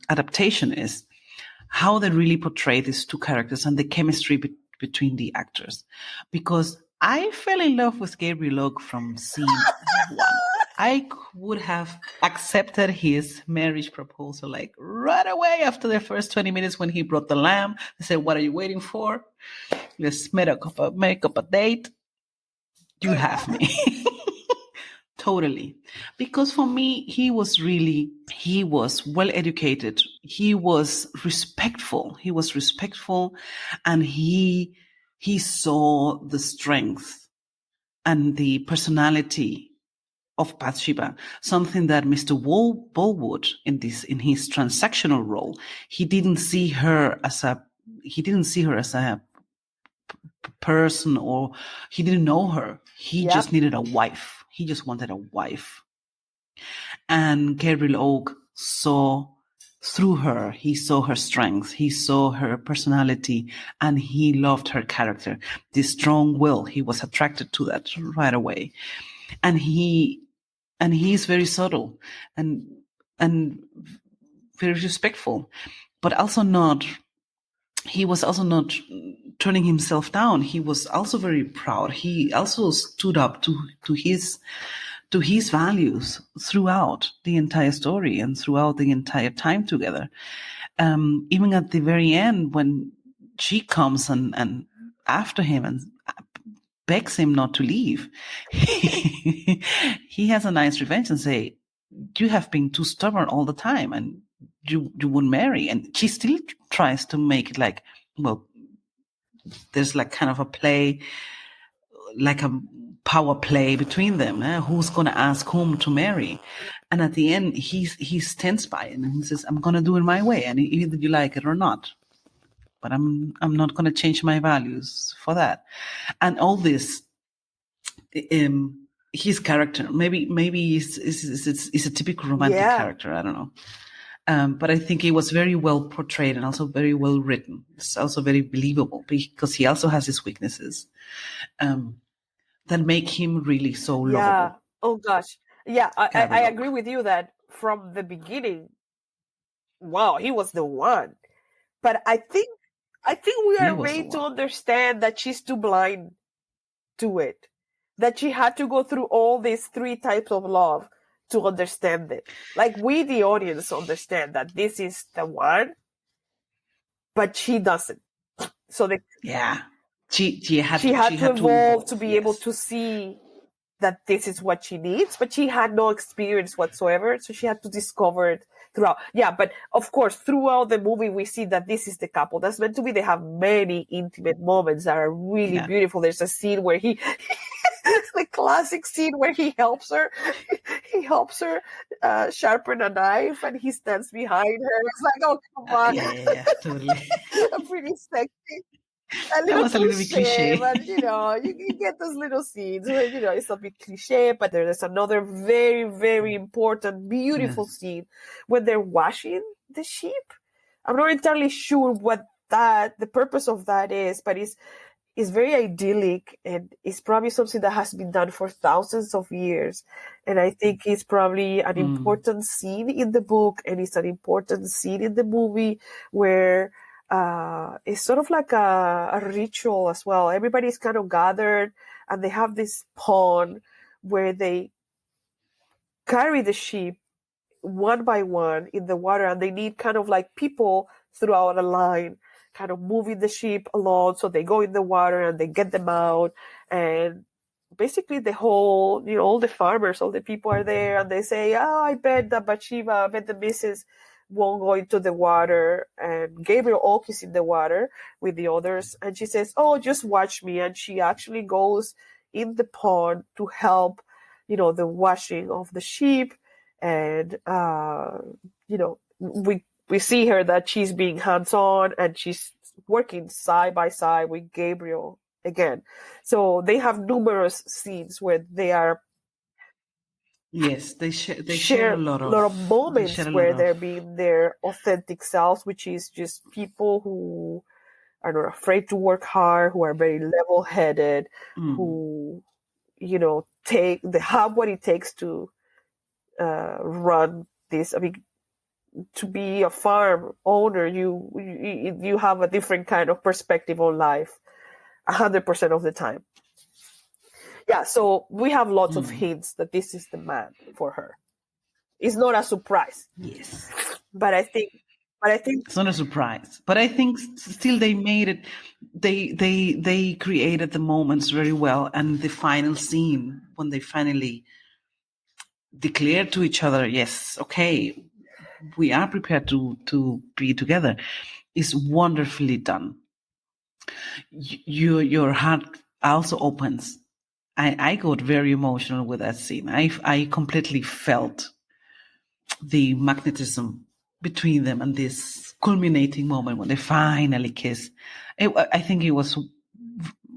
adaptation is how they really portray these two characters and the chemistry between the actors. Because I fell in love with Gabriel Oak from scene one. I would have accepted his marriage proposal like right away after the first 20 minutes when he brought the lamb. I said, "What are you waiting for? Let's make up a date. You have me." Totally. Because for me, he was well educated. He was respectful. And he saw the strength and the personality of Bathsheba, something that Mr. Bolwood in his transactional role, he didn't see her as a person, or he didn't know her. He just needed a wife. He just wanted a wife. And Gabriel Oak saw through her. He saw her strength. He saw her personality, and he loved her character. This strong will. He was attracted to that right away. And he's very subtle and very respectful, but he was also not turning himself down. He was also very proud. He also stood up to his values throughout the entire story and throughout the entire time together. Even at the very end, when she comes and after him and begs him not to leave, he has a nice revenge and say, "You have been too stubborn all the time, and you wouldn't marry." And she still tries to make it like, well, there's like kind of a play like a power play between them. Who's going to ask whom to marry? And at the end, he stands by it and he says, I'm going to do it my way. And either you like it or not, but I'm not going to change my values for that. And all this, his character, maybe is a typical romantic character. I don't know. But I think it was very well portrayed and also very well written. It's also very believable because he also has his weaknesses that make him really so lovable. Oh gosh. Yeah, I agree with you that from the beginning, wow, he was the one. But I think we are made to understand that she's too blind to it. That she had to go through all these 3 types of love to understand it. Like we, the audience, understand that this is the one, but she doesn't. So she had to evolve to be able to see that this is what she needs, but she had no experience whatsoever, so she had to discover it throughout. Yeah, but of course, throughout the movie, we see that this is the couple that's meant to be. They have many intimate moments that are really beautiful. There's a scene where the classic scene where he helps her sharpen a knife, and he stands behind her. It's like, oh, come on. Yeah, totally. Pretty sexy. That was a little bit cliche. But, you get those little scenes where, it's a bit cliche, but there's another very, very important, beautiful scene when they're washing the sheep. I'm not entirely sure what the purpose of that is, but it's very idyllic, and it's probably something that has been done for thousands of years. And I think it's probably an important scene in the book, and it's an important scene in the movie where it's sort of like a ritual as well. Everybody's kind of gathered, and they have this pond where they carry the sheep one by one in the water, and they need kind of like people throughout a line kind of moving the sheep along. So they go in the water and they get them out, and basically the whole, all the farmers, all the people are there, and they say, I bet that Bathsheba, I bet the missus won't go into the water. And Gabriel Oak is in the water with the others, and she says, oh, just watch me. And she actually goes in the pond to help, the washing of the sheep. And, we see her that she's being hands-on, and she's working side by side with Gabriel again. So they have numerous scenes where they are. Yes, they share a lot of moments where they're being their authentic selves, which is just people who are not afraid to work hard, who are very level-headed, who, have what it takes to run this. I mean, to be a farm owner, you have a different kind of perspective on life 100% of the time. Yeah, so we have lots of hints that this is the man for her. It's not a surprise. Yes. But I think it's not a surprise. But I think still they made it. They created the moments very well, and the final scene when they finally declared to each other, yes, okay, we are prepared to be together, is wonderfully done. Your heart also opens. I got very emotional with that scene. I completely felt the magnetism between them and this culminating moment when they finally kiss. I think it was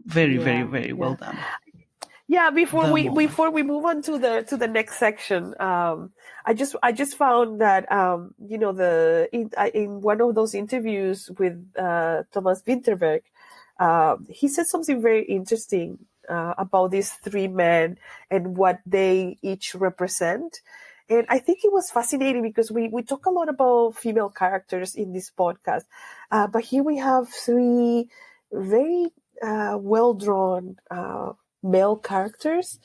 very, very, very well done. Yeah, before we move on to the next section, I just found that in one of those interviews with Thomas Vinterberg, he said something very interesting about these 3 men and what they each represent. And I think it was fascinating because we talk a lot about female characters in this podcast, but here we have 3 very well-drawn male characters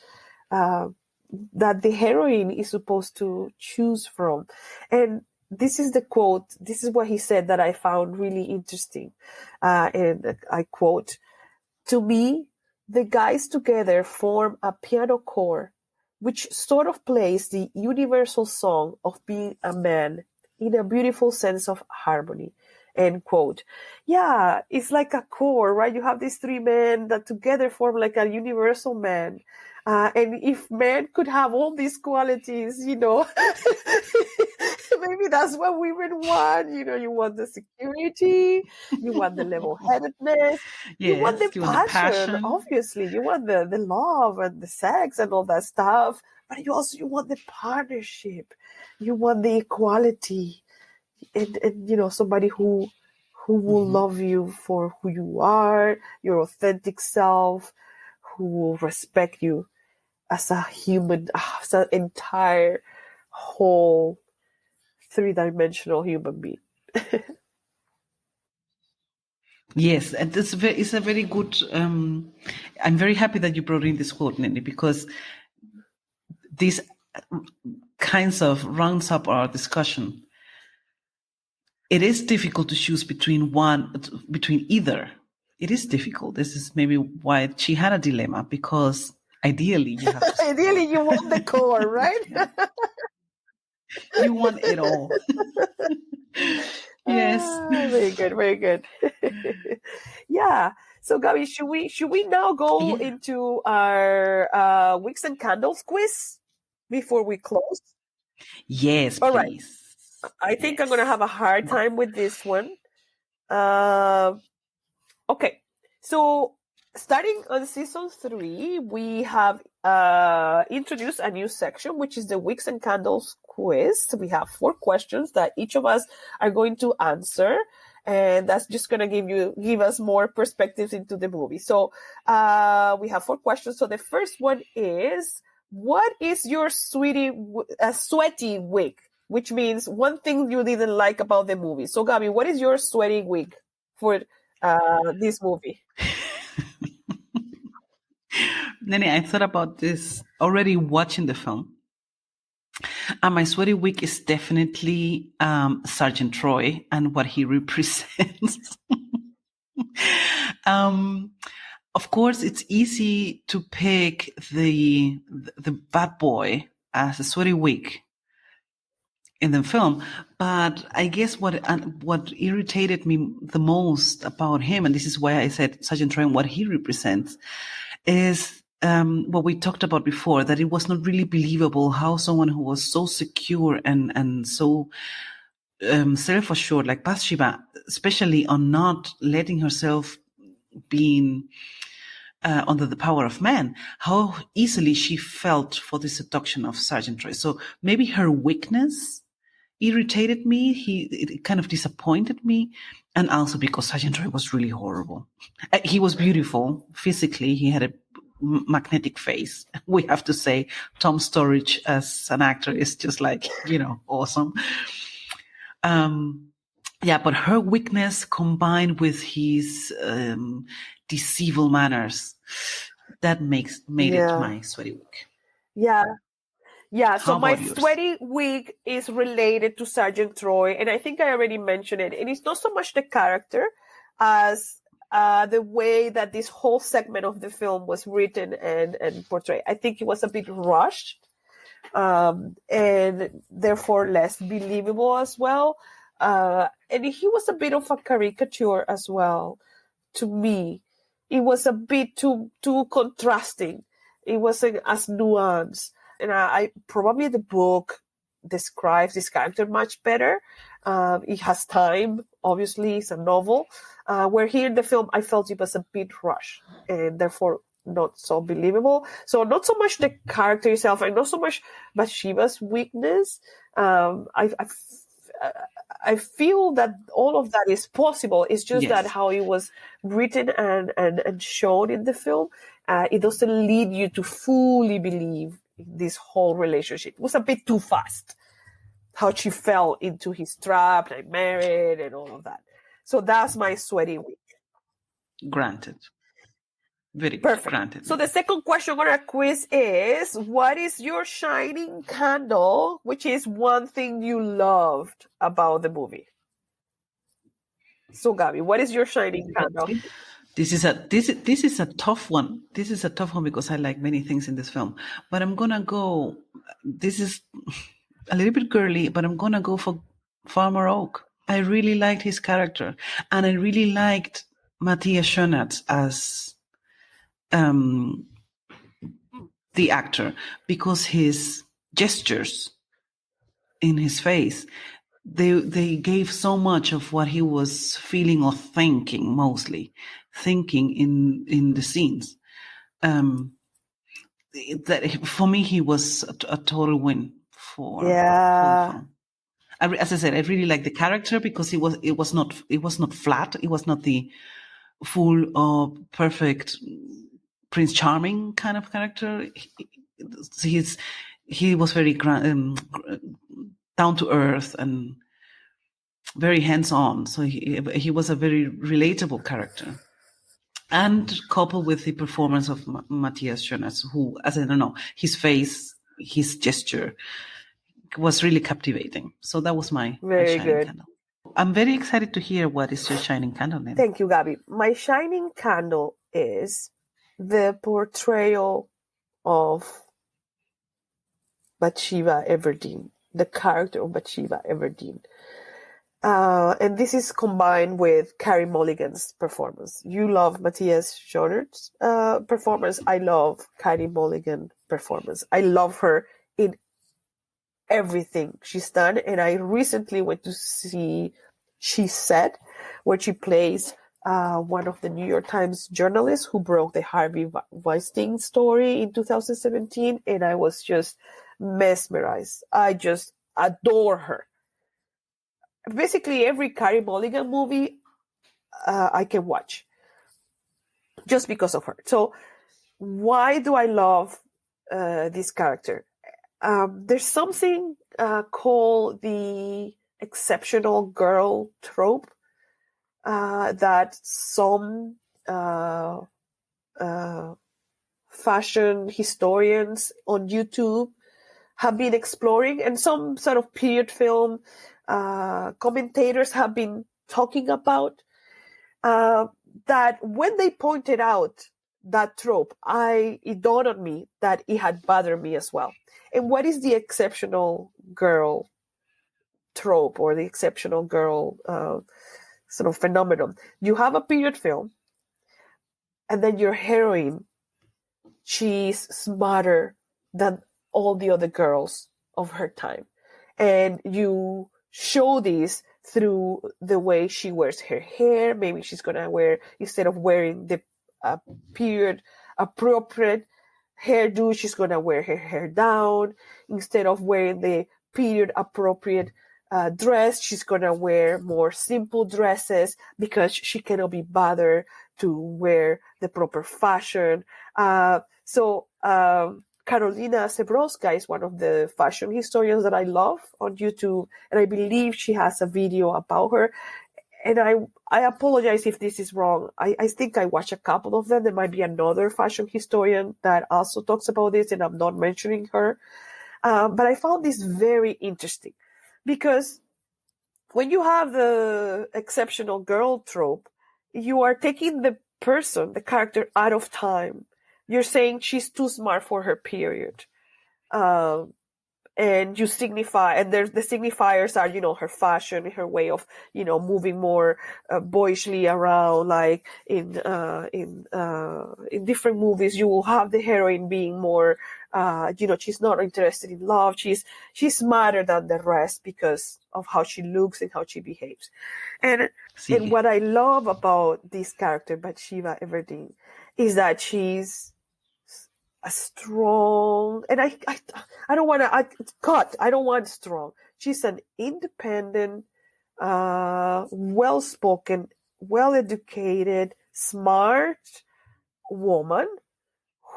that the heroine is supposed to choose from. And this is the quote. This is what he said that I found really interesting. And I quote, "To me, the guys together form a piano chord, which sort of plays the universal song of being a man in a beautiful sense of harmony. end quote. Yeah, it's like a core, right? You have these three men that together form like a universal man. And if men could have all these qualities, maybe that's what women want. You want the security, you want the level-headedness, you want the Yes, you want the passion, passion. obviously. You want the love and the sex and all that stuff. But you want the partnership. You want the equality. And somebody who will love you for who you are, your authentic self, who will respect you as a human, as an entire, whole, three-dimensional human being. Yes, and it's a very good. I'm very happy that you brought in this quote, Nini, because these kinds of rounds up our discussion. It is difficult to choose between either. It is difficult. This is maybe why she had a dilemma, because ideally you have to ideally you want the core, right? You want it all. Yes. Very good, very good. Yeah. So Gabi, should we now go into our wicks and candles quiz before we close? Yes, all please. Right. I think I'm gonna have a hard time with this one. Okay. So starting on season 3, we have introduced a new section, which is the Wicks and Candles quiz. So we have 4 questions that each of us are going to answer. And that's just going to give us more perspectives into the movie. So we have 4 questions. So the first one is, what is your sweaty wig? Which means one thing you didn't like about the movie. So Gabi, what is your sweaty wig for this movie? Nene, I thought about this already watching the film. And my sweaty wig is definitely Sergeant Troy and what he represents. Of course, it's easy to pick the bad boy as a sweaty wig in the film, but I guess what irritated me the most about him, and this is why I said Sergeant Troy and what he represents, is what we talked about before, that it was not really believable how someone who was so secure and so self-assured, like Bathsheba, especially on not letting herself being under the power of man, how easily she felt for the seduction of Sergeant Troy. So maybe her weakness irritated me. It kind of disappointed me. And also because Sergeant Troy was really horrible. He was beautiful physically. He had a magnetic face. We have to say Tom Sturridge as an actor is just like, awesome. But her weakness combined with his deceitful manners, that made it my sweaty wig. Yeah. Yeah, so my yours? sweaty wig is related to Sergeant Troy, and I think I already mentioned it. And it's not so much the character as the way that this whole segment of the film was written and portrayed. I think it was a bit rushed, and therefore less believable as well. And he was a bit of a caricature as well, to me. It was a bit too contrasting. It wasn't as nuanced. And I probably the book describes this character much better. It has time, obviously, it's a novel. Where here in the film, I felt it was a bit rushed and therefore not so believable. So not so much the character itself and not so much Bathsheba's weakness. I feel that all of that is possible. It's just that how it was written and shown in the film, it doesn't lead you to fully believe this whole relationship. It was a bit too fast. How she fell into his trap, like married and all of that. So that's my sweaty wig. Granted. Very perfect. Granted. So the second question on our quiz is, what is your shining candle, which is one thing you loved about the movie? So Gabi, what is your shining candle? This is a tough one. This is a tough one because I like many things in this film. But I'm gonna go. This is a little bit girly, but I'm gonna go for Farmer Oak. I really liked his character, and I really liked Matthias Schoenaerts as the actor, because his gestures in his face, they gave so much of what he was feeling or thinking, mostly thinking in the scenes. That for me, he was a total win for the film. As I said, I really like the character because it was not flat. It was not the full perfect Prince Charming kind of character. He was very down to earth and very hands on. So he was a very relatable character. And coupled with the performance of Matthias Schoenaerts, who, as I don't know, his face, his gesture was really captivating. So that was my shining candle. I'm very excited to hear what is your shining candle name. Thank you, Gabby. My shining candle is the portrayal of Bathsheba Everdeen, the character of Bathsheba Everdeen. And this is combined with Carey Mulligan's performance. You love Matthias Schoenaerts' performance. I love Carey Mulligan's performance. I love her in everything she's done. And I recently went to see She Said, where she plays one of the New York Times journalists who broke the Harvey Weinstein story in 2017. And I was just mesmerized. I just adore her. Basically, every Carey Mulligan movie I can watch just because of her. So why do I love this character? There's something called the exceptional girl trope that some fashion historians on YouTube have been exploring, and some sort of period film commentators have been talking about, that when they pointed out that trope, it dawned on me that it had bothered me as well. And what is the exceptional girl trope, or the exceptional girl sort of phenomenon? You have a period film, and then your heroine, she's smarter than all the other girls of her time. And you show this through the way she wears her hair. Maybe she's going to wear, instead of wearing the period appropriate hairdo, she's going to wear her hair down. Instead of wearing the period appropriate dress, she's going to wear more simple dresses because she cannot be bothered to wear the proper fashion. Karolina Zebrowska is one of the fashion historians that I love on YouTube, and I believe she has a video about her. And I apologize if this is wrong. I think I watched a couple of them. There might be another fashion historian that also talks about this, and I'm not mentioning her. But I found this very interesting, because when you have the exceptional girl trope, you are taking the person, the character, out of time. You're saying she's too smart for her period. And you signify, and the signifiers are, her fashion, her way of, moving more boyishly around. Like in different movies, you will have the heroine being more, she's not interested in love. She's smarter than the rest because of how she looks and how she behaves. And what I love about this character, Bathsheba Everdeen, is that she's a strong, and I don't want to, I don't want strong. She's an independent, well-spoken, well-educated, smart woman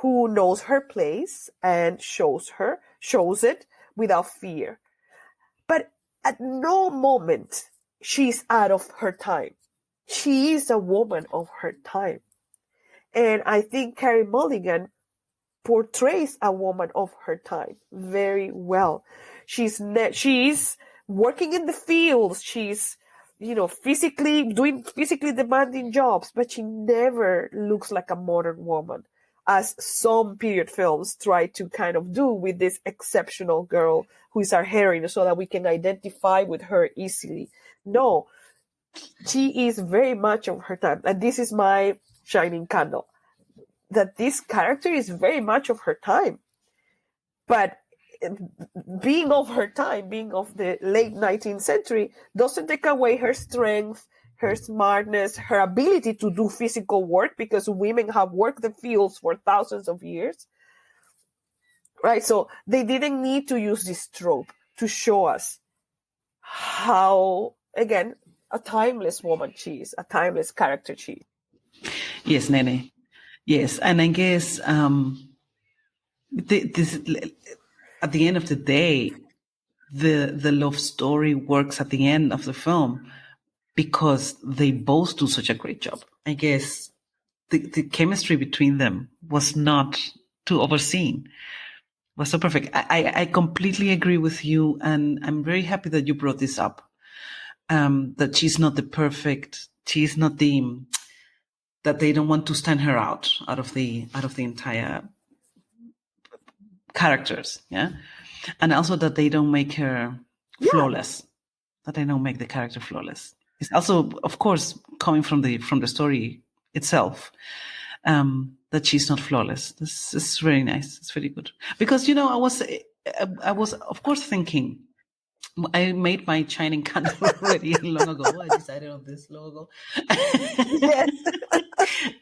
who knows her place and shows it without fear. But at no moment she's out of her time. She is a woman of her time. And I think Carey Mulligan portrays a woman of her time very well. She's working in the fields. She's, doing physically demanding jobs, but she never looks like a modern woman. as some period films try to kind of do with this exceptional girl who is our heroine so that we can identify with her easily. No, she is very much of her time. And this is my shining candle, that this character is very much of her time. But being of her time, being of the late 19th century, doesn't take away her strength, her smartness, her ability to do physical work, because women have worked the fields for thousands of years. Right? So they didn't need to use this trope to show us how, again, a timeless woman she is, a timeless character she is. Yes, Nene. Yes, and I guess this, at the end of the day, the love story works at the end of the film because they both do such a great job. I guess the chemistry between them was not too overseen. Was so perfect. I completely agree with you, and I'm very happy that you brought this up. That she's not she's not that they don't want to stand her out of the entire characters, yeah, and also that they don't make her flawless, that they don't make the character flawless. It's also, of course, coming from the story itself, that she's not flawless. This is very nice. It's very good because I was of course thinking. I made my shining candle already long ago. I decided on this long ago. Yes.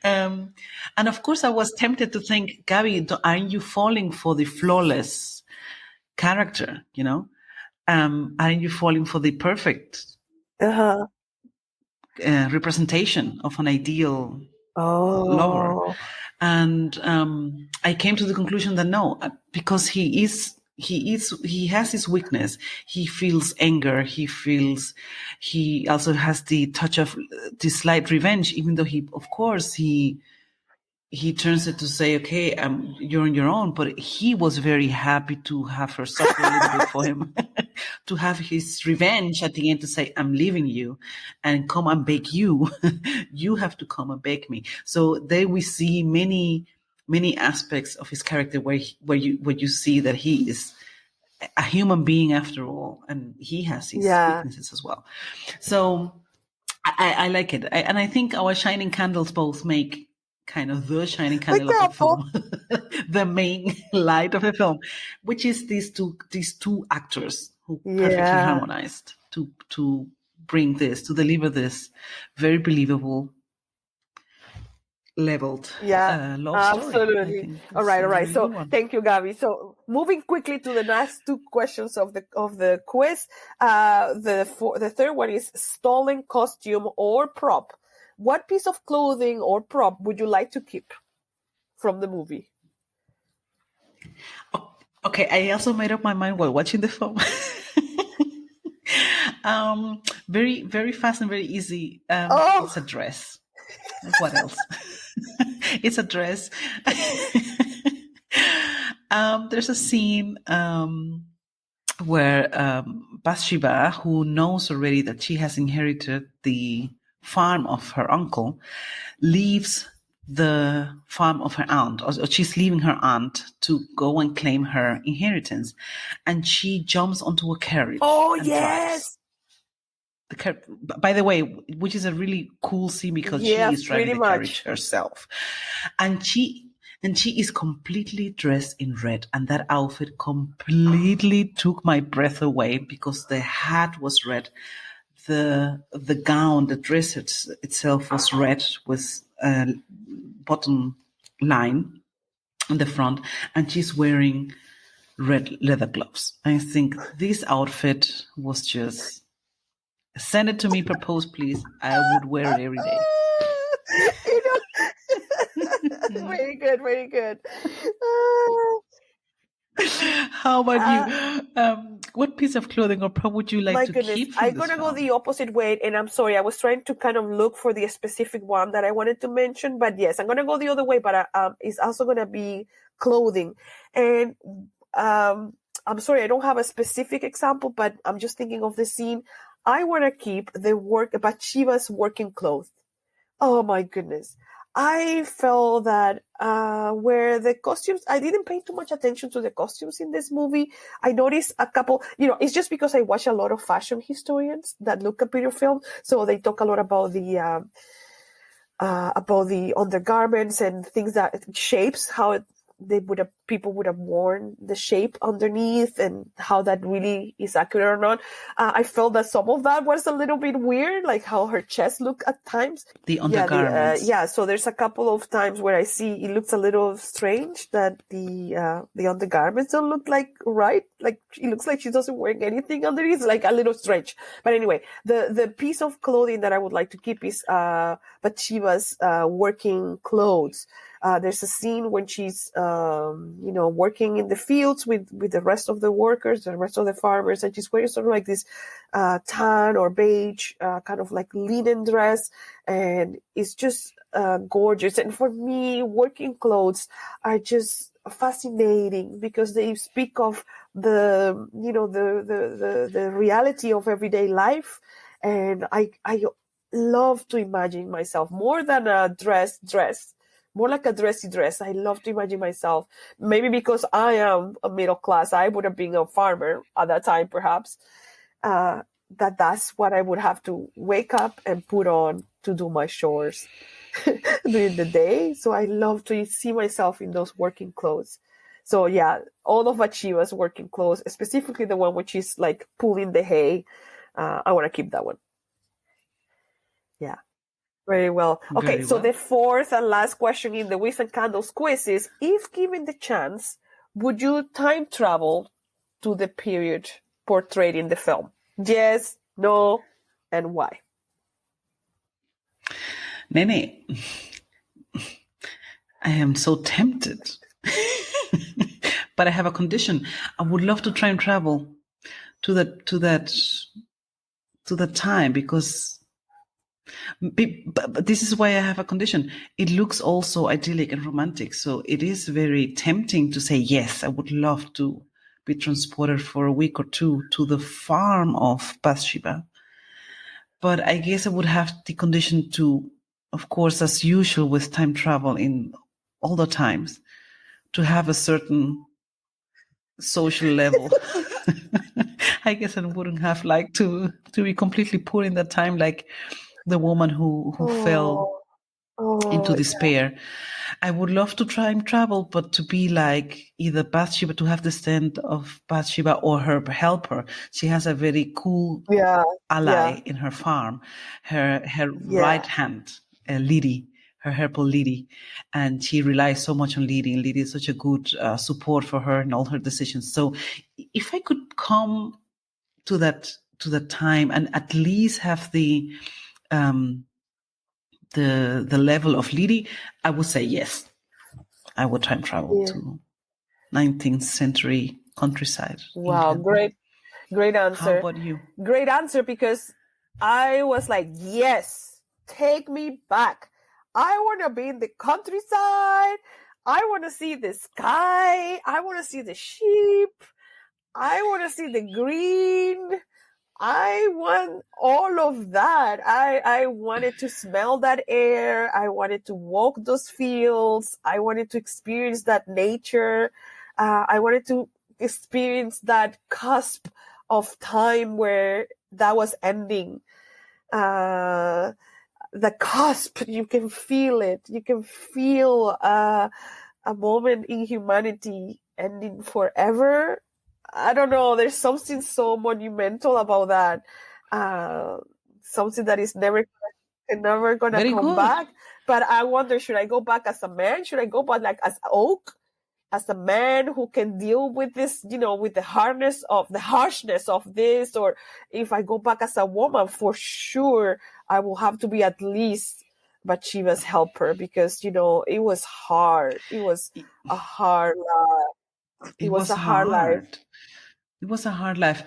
And of course, I was tempted to think, Gabby, aren't you falling for the flawless character? Aren't you falling for the perfect representation of an ideal lover? And I came to the conclusion that no, because he has his weakness. He feels anger. He also has the touch of this slight revenge, even though he turns it to say, okay, you're on your own. But he was very happy to have her suffer a little bit for him, to have his revenge at the end, to say, I'm leaving you and come and beg you. You have to come and beg me. So there we see many aspects of his character where you see that he is a human being after all, and he has his weaknesses as well. So I like it. And I think our shining candles both make kind of the shining candle of the film, the main light of the film, which is these two actors who perfectly harmonized to bring this, to deliver this very believable, leveled love absolutely story. all right so thank you, Gabby. So moving quickly to the last two questions of the quiz, the third one is stolen costume or prop. What piece of clothing or prop would you like to keep from the movie? Okay, I also made up my mind while watching the film. Very, very fast and very easy. It's a dress. What else? It's a dress. There's a scene where Bathsheba, who knows already that she has inherited the farm of her uncle, leaves the farm of her aunt, or she's leaving her aunt to go and claim her inheritance, and she jumps onto a carriage. Oh, and yes. By the way, which is a really cool scene because she is driving the carriage herself, and she is completely dressed in red, and that outfit completely took my breath away because the hat was red, the gown, the dress itself was red with a bottom line in the front, and she's wearing red leather gloves. I think this outfit was just. Send it to me, propose, please. I would wear it every day. Very good, very good. How about you? What piece of clothing or prop would you like to keep from I'm going to go the opposite way, and I'm sorry. I was trying to kind of look for the specific one that I wanted to mention, but yes, I'm going to go the other way, but it's also going to be clothing. And I'm sorry, I don't have a specific example, but I'm just thinking of the scene. I want to keep Bathsheba's working clothes. Oh my goodness. I felt that where the costumes, I didn't pay too much attention to the costumes in this movie. I noticed a couple, it's just because I watch a lot of fashion historians that look at period film, so they talk a lot about the undergarments and things that shapes, how people would have worn the shape underneath and how that really is accurate or not. I felt that some of that was a little bit weird, like how her chest looked at times. The undergarments. So there's a couple of times where I see it looks a little strange that the undergarments don't look like right. Like it looks like she doesn't wear anything underneath, like a little strange. But anyway, the piece of clothing that I would like to keep is Bathsheba's working clothes. There's a scene when she's, working in the fields with the rest of the workers, the rest of the farmers, and she's wearing sort of like this tan or beige kind of like linen dress, and it's just gorgeous. And for me, working clothes are just fascinating because they speak of the reality of everyday life, and I love to imagine myself more than a dress. More like a dressy dress. I love to imagine myself. Maybe because I am a middle class, I would have been a farmer at that time, perhaps. That's what I would have to wake up and put on to do my chores during the day. So I love to see myself in those working clothes. So yeah, all of Bathsheba's working clothes, specifically the one which is like pulling the hay. I want to keep that one. Yeah. Very well. Okay, Very so well. the fourth and last question in the Wigs and Candles quiz is, if given the chance, would you time travel to the period portrayed in the film? Yes, no, and why? Nene, I am so tempted. But I have a condition. I would love to time travel to that time, because but this is why I have a condition. It looks also idyllic and romantic. So it is very tempting to say, yes, I would love to be transported for a week or two to the farm of Bathsheba. But I guess I would have the condition to, of course, as usual with time travel in all the times, to have a certain social level. I guess I wouldn't have liked to be completely put in that time like the woman who fell into despair. Yeah. I would love to try and travel, but to be like either Bathsheba, to have the stand of Bathsheba or her helper. She has a very cool ally in her farm, her right hand, Liddy, her helper Liddy, and she relies so much on Liddy, and Liddy is such a good support for her in all her decisions. So if I could come to that time and at least have the level of Liddy, I would say yes. I would time travel to 19th century countryside. Wow, great answer. How about you? Great answer, because I was like, yes, take me back. I want to be in the countryside. I want to see the sky. I want to see the sheep. I want to see the green. I want all of that. I wanted to smell that air. I wanted to walk those fields. I wanted to experience that nature. I wanted to experience that cusp of time where that was ending. The cusp, you can feel it. You can feel a moment in humanity ending forever. I don't know. There's something so monumental about that. Something that is never going to come back. But I wonder, should I go back as a man? Should I go back like as Oak? As a man who can deal with this, with the harshness of this? Or if I go back as a woman, for sure, I will have to be at least Bathsheba's helper, because, it was hard. It was a hard life. It was a hard life. It was a hard life.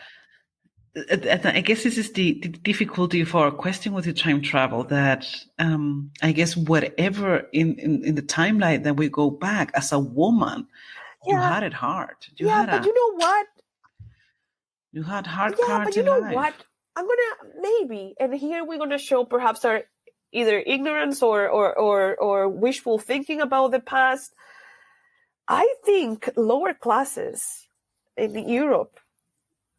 I guess this is the difficulty for a question with the time travel, that I guess whatever in the timeline that we go back as a woman, you had it hard. But you know what? You had hard cards in life. What? I'm gonna maybe, and here we're gonna show perhaps our either ignorance or wishful thinking about the past. I think lower classes in Europe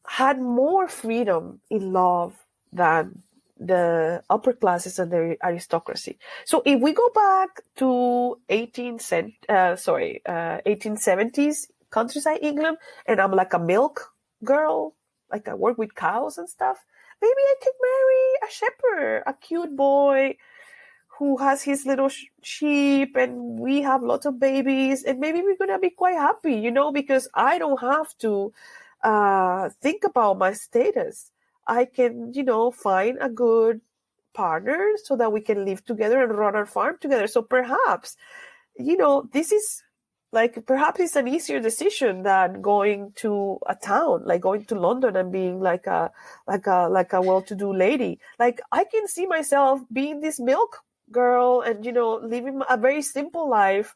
had more freedom in love than the upper classes and the aristocracy. So if we go back to 1870s countryside England, and I'm like a milk girl, like I work with cows and stuff, maybe I can marry a shepherd, a cute boy who has his little sheep, and we have lots of babies, and maybe we're gonna be quite happy, because I don't have to think about my status. I can, find a good partner so that we can live together and run our farm together. So perhaps, this is perhaps it's an easier decision than going to a town, like going to London and being like a well-to-do lady. Like I can see myself being this milk girl and, living a very simple life,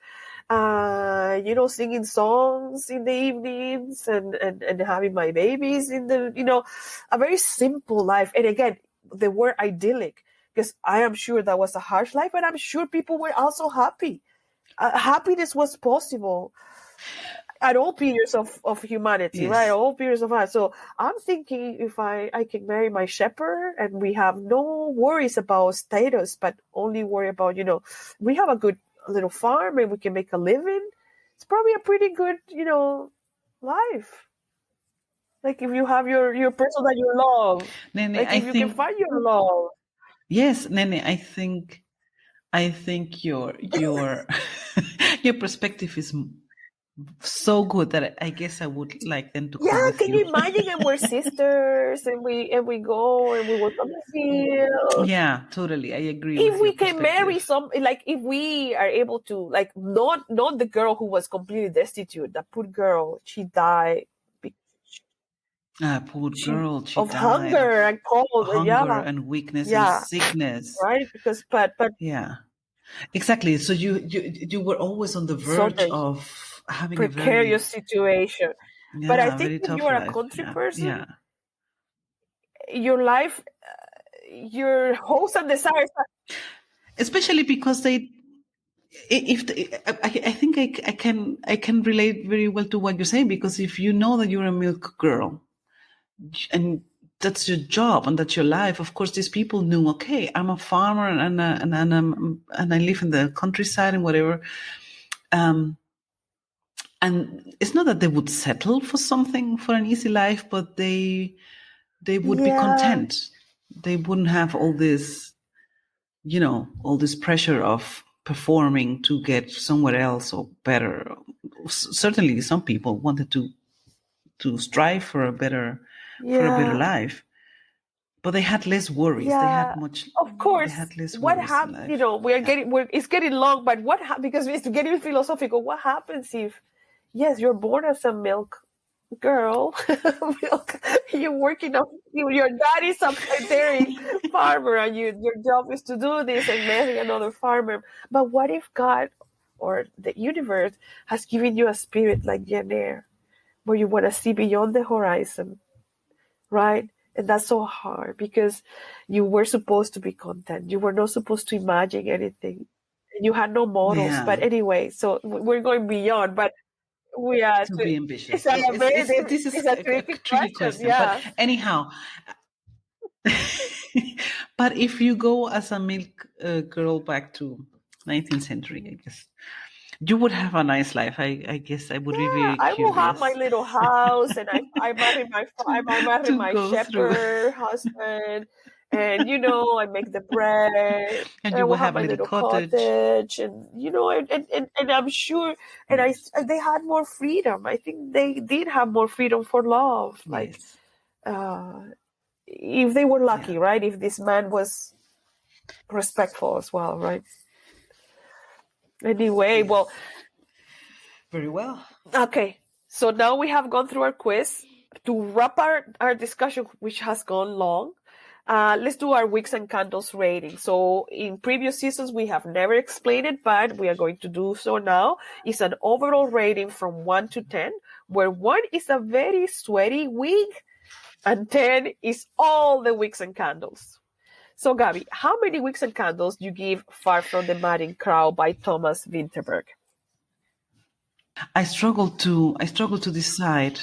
singing songs in the evenings and having my babies in the, a very simple life. And again, the word idyllic, because I am sure that was a harsh life, but I'm sure people were also happy. Happiness was possible at all periods of humanity, Yes. right? All periods of life. So I'm thinking if I can marry my shepherd and we have no worries about status, but only worry about, we have a good little farm and we can make a living. It's probably a pretty good, life. Like if you have your person that you love, Nene, like if you can find your love. Yes, Nene, I think your your perspective is so good that I guess I would like them to come with Can you. you imagine? And we're sisters, and we go and we work on the field. Yeah, totally. I agree. If we can marry if we are able to, like, not the girl who was completely destitute, that poor girl, she died. Poor girl, she of died hunger and cold, hunger and weakness and sickness. Right? Because, but yeah, exactly. So you were always on the verge of having precarious a very situation. Yeah, but I think if you are life. a country person, your life, your hopes and desires, especially because I think I can relate very well to what you're saying, because if you know that you're a milk girl and that's your job and that's your life, of course these people knew, okay, I'm a farmer and I live in the countryside and whatever, and it's not that they would settle for something, for an easy life, but they would be content. They wouldn't have all this, all this pressure of performing to get somewhere else or better. Certainly some people wanted to strive for a better life, but they had less worries. They had much. Of course. They had less what worries happens? It's getting long, but because it's getting philosophical. What happens if, yes, you're born as a milk girl, you're working on your dad is a dairy farmer, and your job is to do this and marry another farmer. But what if God or the universe has given you a spirit like Jane Eyre, where you want to see beyond the horizon, right? And that's so hard because you were supposed to be content. You were not supposed to imagine anything. You had no models. Yeah. But anyway, so we're going beyond. But we are to be ambitious. This is a tricky question. Yeah. But anyhow, but if you go as a milk girl back to 19th century, I guess you would have a nice life. I guess I would be very curious. I will have my little house, and I marry my shepherd husband, and I make the bread, and you will have my a little cottage, and and I'm sure, and they had more freedom. I think they did have more freedom for love, like if they were lucky, right? If this man was respectful as well, right? Anyway, well. Very well. Okay, so now we have gone through our quiz. To wrap our discussion, which has gone long, let's do our wicks and candles rating. So in previous seasons, we have never explained it, but we are going to do so now. It's an overall rating from 1 to 10, where 1 is a very sweaty wig, and 10 is all the wicks and candles. So, Gabi, how many wicks and candles do you give Far from the Madding Crowd by Thomas Vinterberg? I struggle to decide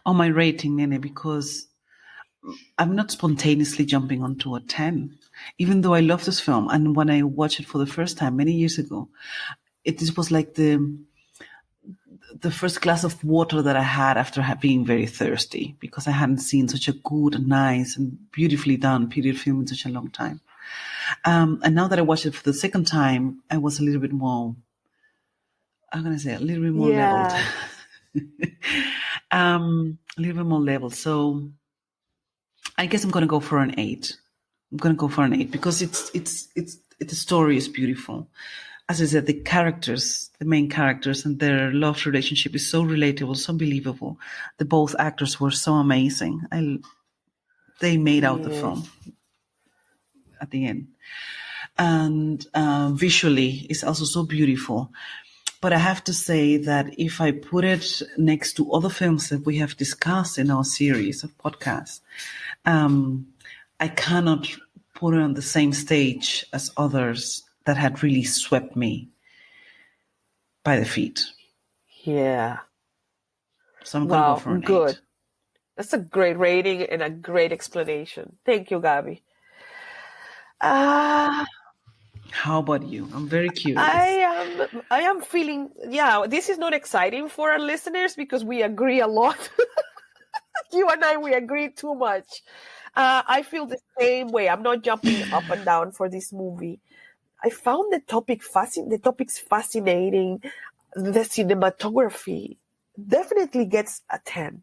on my rating, Nene, because I'm not spontaneously jumping onto a 10, even though I love this film. And when I watched it for the first time many years ago, it was like the first glass of water that I had after being very thirsty, because I hadn't seen such a good and nice and beautifully done period film in such a long time. And now that I watched it for the second time, I was a little bit more, I'm going to say, a little bit more leveled. A little bit more leveled. So I guess I'm going to go for an 8. I'm going to go for an 8 because the story is beautiful. As I said, the main characters and their love relationship is so relatable, so believable. The both actors were so amazing. They made out the film at the end. And visually, it's also so beautiful. But I have to say that if I put it next to other films that we have discussed in our series of podcasts, I cannot put it on the same stage as others that had really swept me by the feet. Yeah. So I'm going to go for an 8. That's a great rating and a great explanation. Thank you, Gabi. How about you? I'm very curious. I am feeling, this is not exciting for our listeners because we agree a lot. You and I, we agree too much. I feel the same way. I'm not jumping up and down for this movie. I found the topics fascinating. The cinematography definitely gets a 10.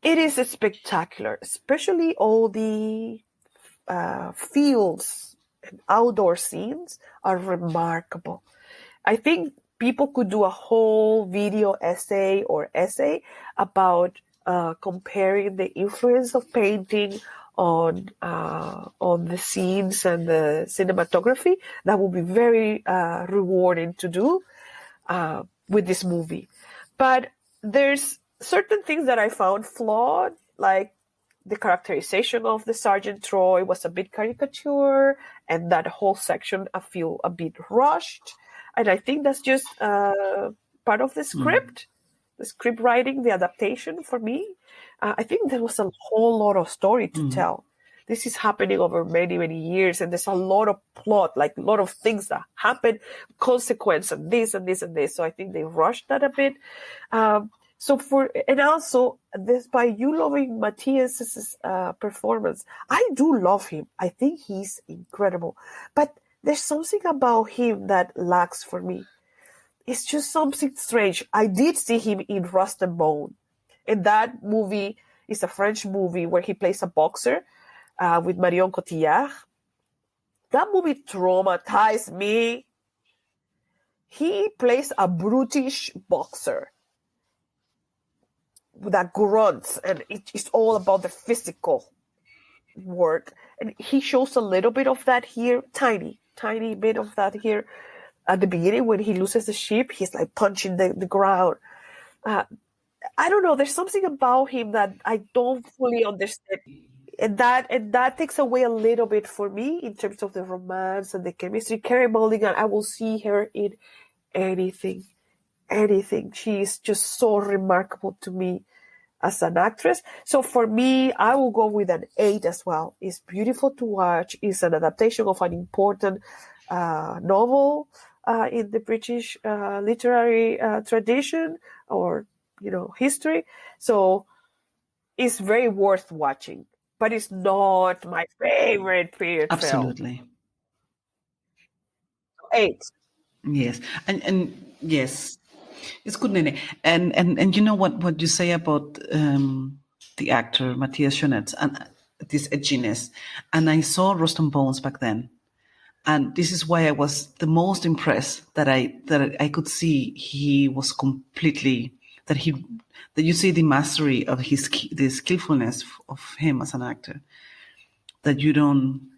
It is spectacular, especially all the fields and outdoor scenes are remarkable. I think people could do a whole video essay about comparing the influence of painting on the scenes and the cinematography. That would be very rewarding to do with this movie. But there's certain things that I found flawed, like the characterization of the Sergeant Troy was a bit caricature, and that whole section I feel a bit rushed. And I think that's just part of the script, the script writing, the adaptation for me. I think there was a whole lot of story to tell. This is happening over many, many years, and there's a lot of plot, like a lot of things that happen, consequence, and this and this and this. So I think they rushed that a bit. And also, despite you loving Matthias's performance, I do love him. I think he's incredible. But there's something about him that lacks for me. It's just something strange. I did see him in Rust and Bone. And that movie is a French movie where he plays a boxer with Marion Cotillard. That movie traumatized me. He plays a brutish boxer that grunts, and it's all about the physical work. And he shows a little bit of that here, tiny bit of that here at the beginning when he loses the ship. He's like punching the ground. I don't know. There's something about him that I don't fully understand. And that takes away a little bit for me in terms of the romance and the chemistry. Carey Mulligan, I will see her in anything. She is just so remarkable to me as an actress. So for me, I will go with an 8 as well. It's beautiful to watch. It's an adaptation of an important novel in the British literary tradition or history. So it's very worth watching, but it's not my favorite period film. Absolutely. 8. Yes, and yes. It's good, Nene. And you know what you say about the actor Matthias Schoenaerts and this edginess. And I saw Rust and Bones back then, and this is why I was the most impressed that I could see he was completely that you see the mastery of the skillfulness of him as an actor. That you don't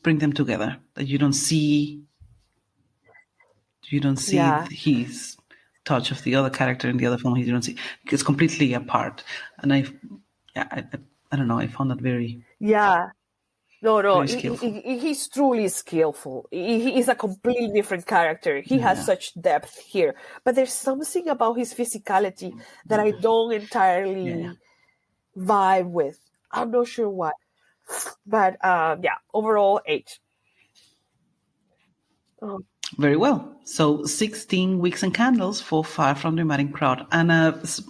bring them together. That you don't see. His touch of the other character in the other film. You don't see. It's completely apart. And I don't know, I found that very, Yeah. No, very skillful. he's truly skillful. He is a completely different character. He has Yeah. such depth here. But there's something about his physicality that I don't entirely vibe with. I'm not sure why. But yeah, overall 8. Oh. Very well. So 16 Wicks and Candles for Far From the Madding Crowd. And as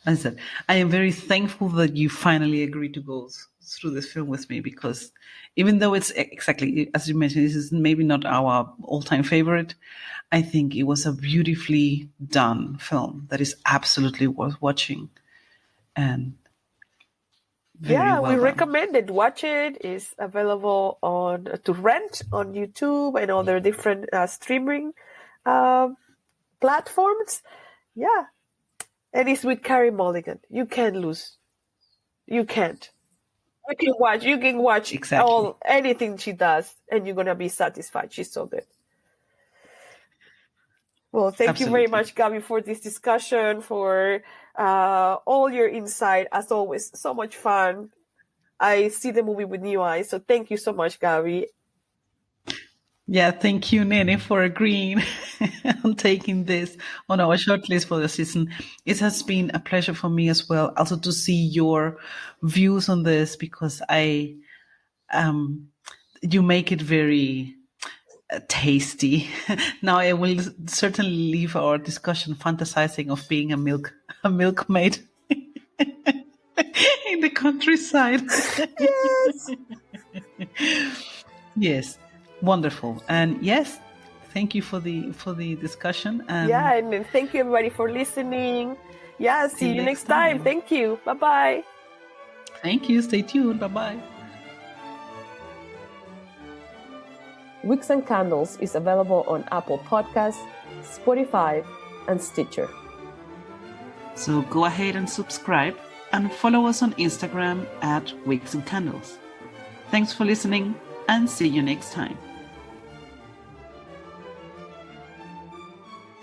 I said, I am very thankful that you finally agreed to go through this film with me, because even though it's exactly, as you mentioned, this is maybe not our all-time favorite, I think it was a beautifully done film that is absolutely worth watching. And Yeah, well we done. recommend it. Watch it. It's available to rent on YouTube and other different streaming platforms. Yeah, and it's with Carey Mulligan. You can't lose. You can't. You can watch Exactly. anything she does, and you're gonna be satisfied. She's so good. Well, thank you very much, Gabby, for this discussion, for all your insight. As always, so much fun. I see the movie with new eyes. So thank you so much, Gabby. Yeah, thank you, Nene, for agreeing on taking this on our shortlist for the season. It has been a pleasure for me as well, also to see your views on this, because you make it very tasty. Now I will certainly leave our discussion fantasizing of being a milkmaid in the countryside. Yes. Yes. Wonderful. And yes, thank you for the discussion. And and thank you everybody for listening. Yeah, see you next time. Thank you. Bye-bye. Thank you. Stay tuned. Bye-bye. Wicks and Candles is available on Apple Podcasts, Spotify, and Stitcher. So go ahead and subscribe and follow us on Instagram at Wicks and Candles. Thanks for listening, and see you next time.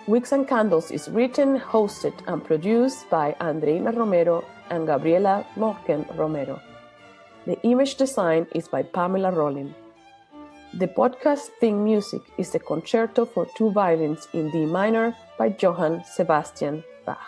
Wicks and Candles is written, hosted, and produced by Andreina Romero and Gabriela Morgan Romero. The image design is by Pamela Rollin. The podcast theme music is the Concerto for Two Violins in D minor by Johann Sebastian Bach.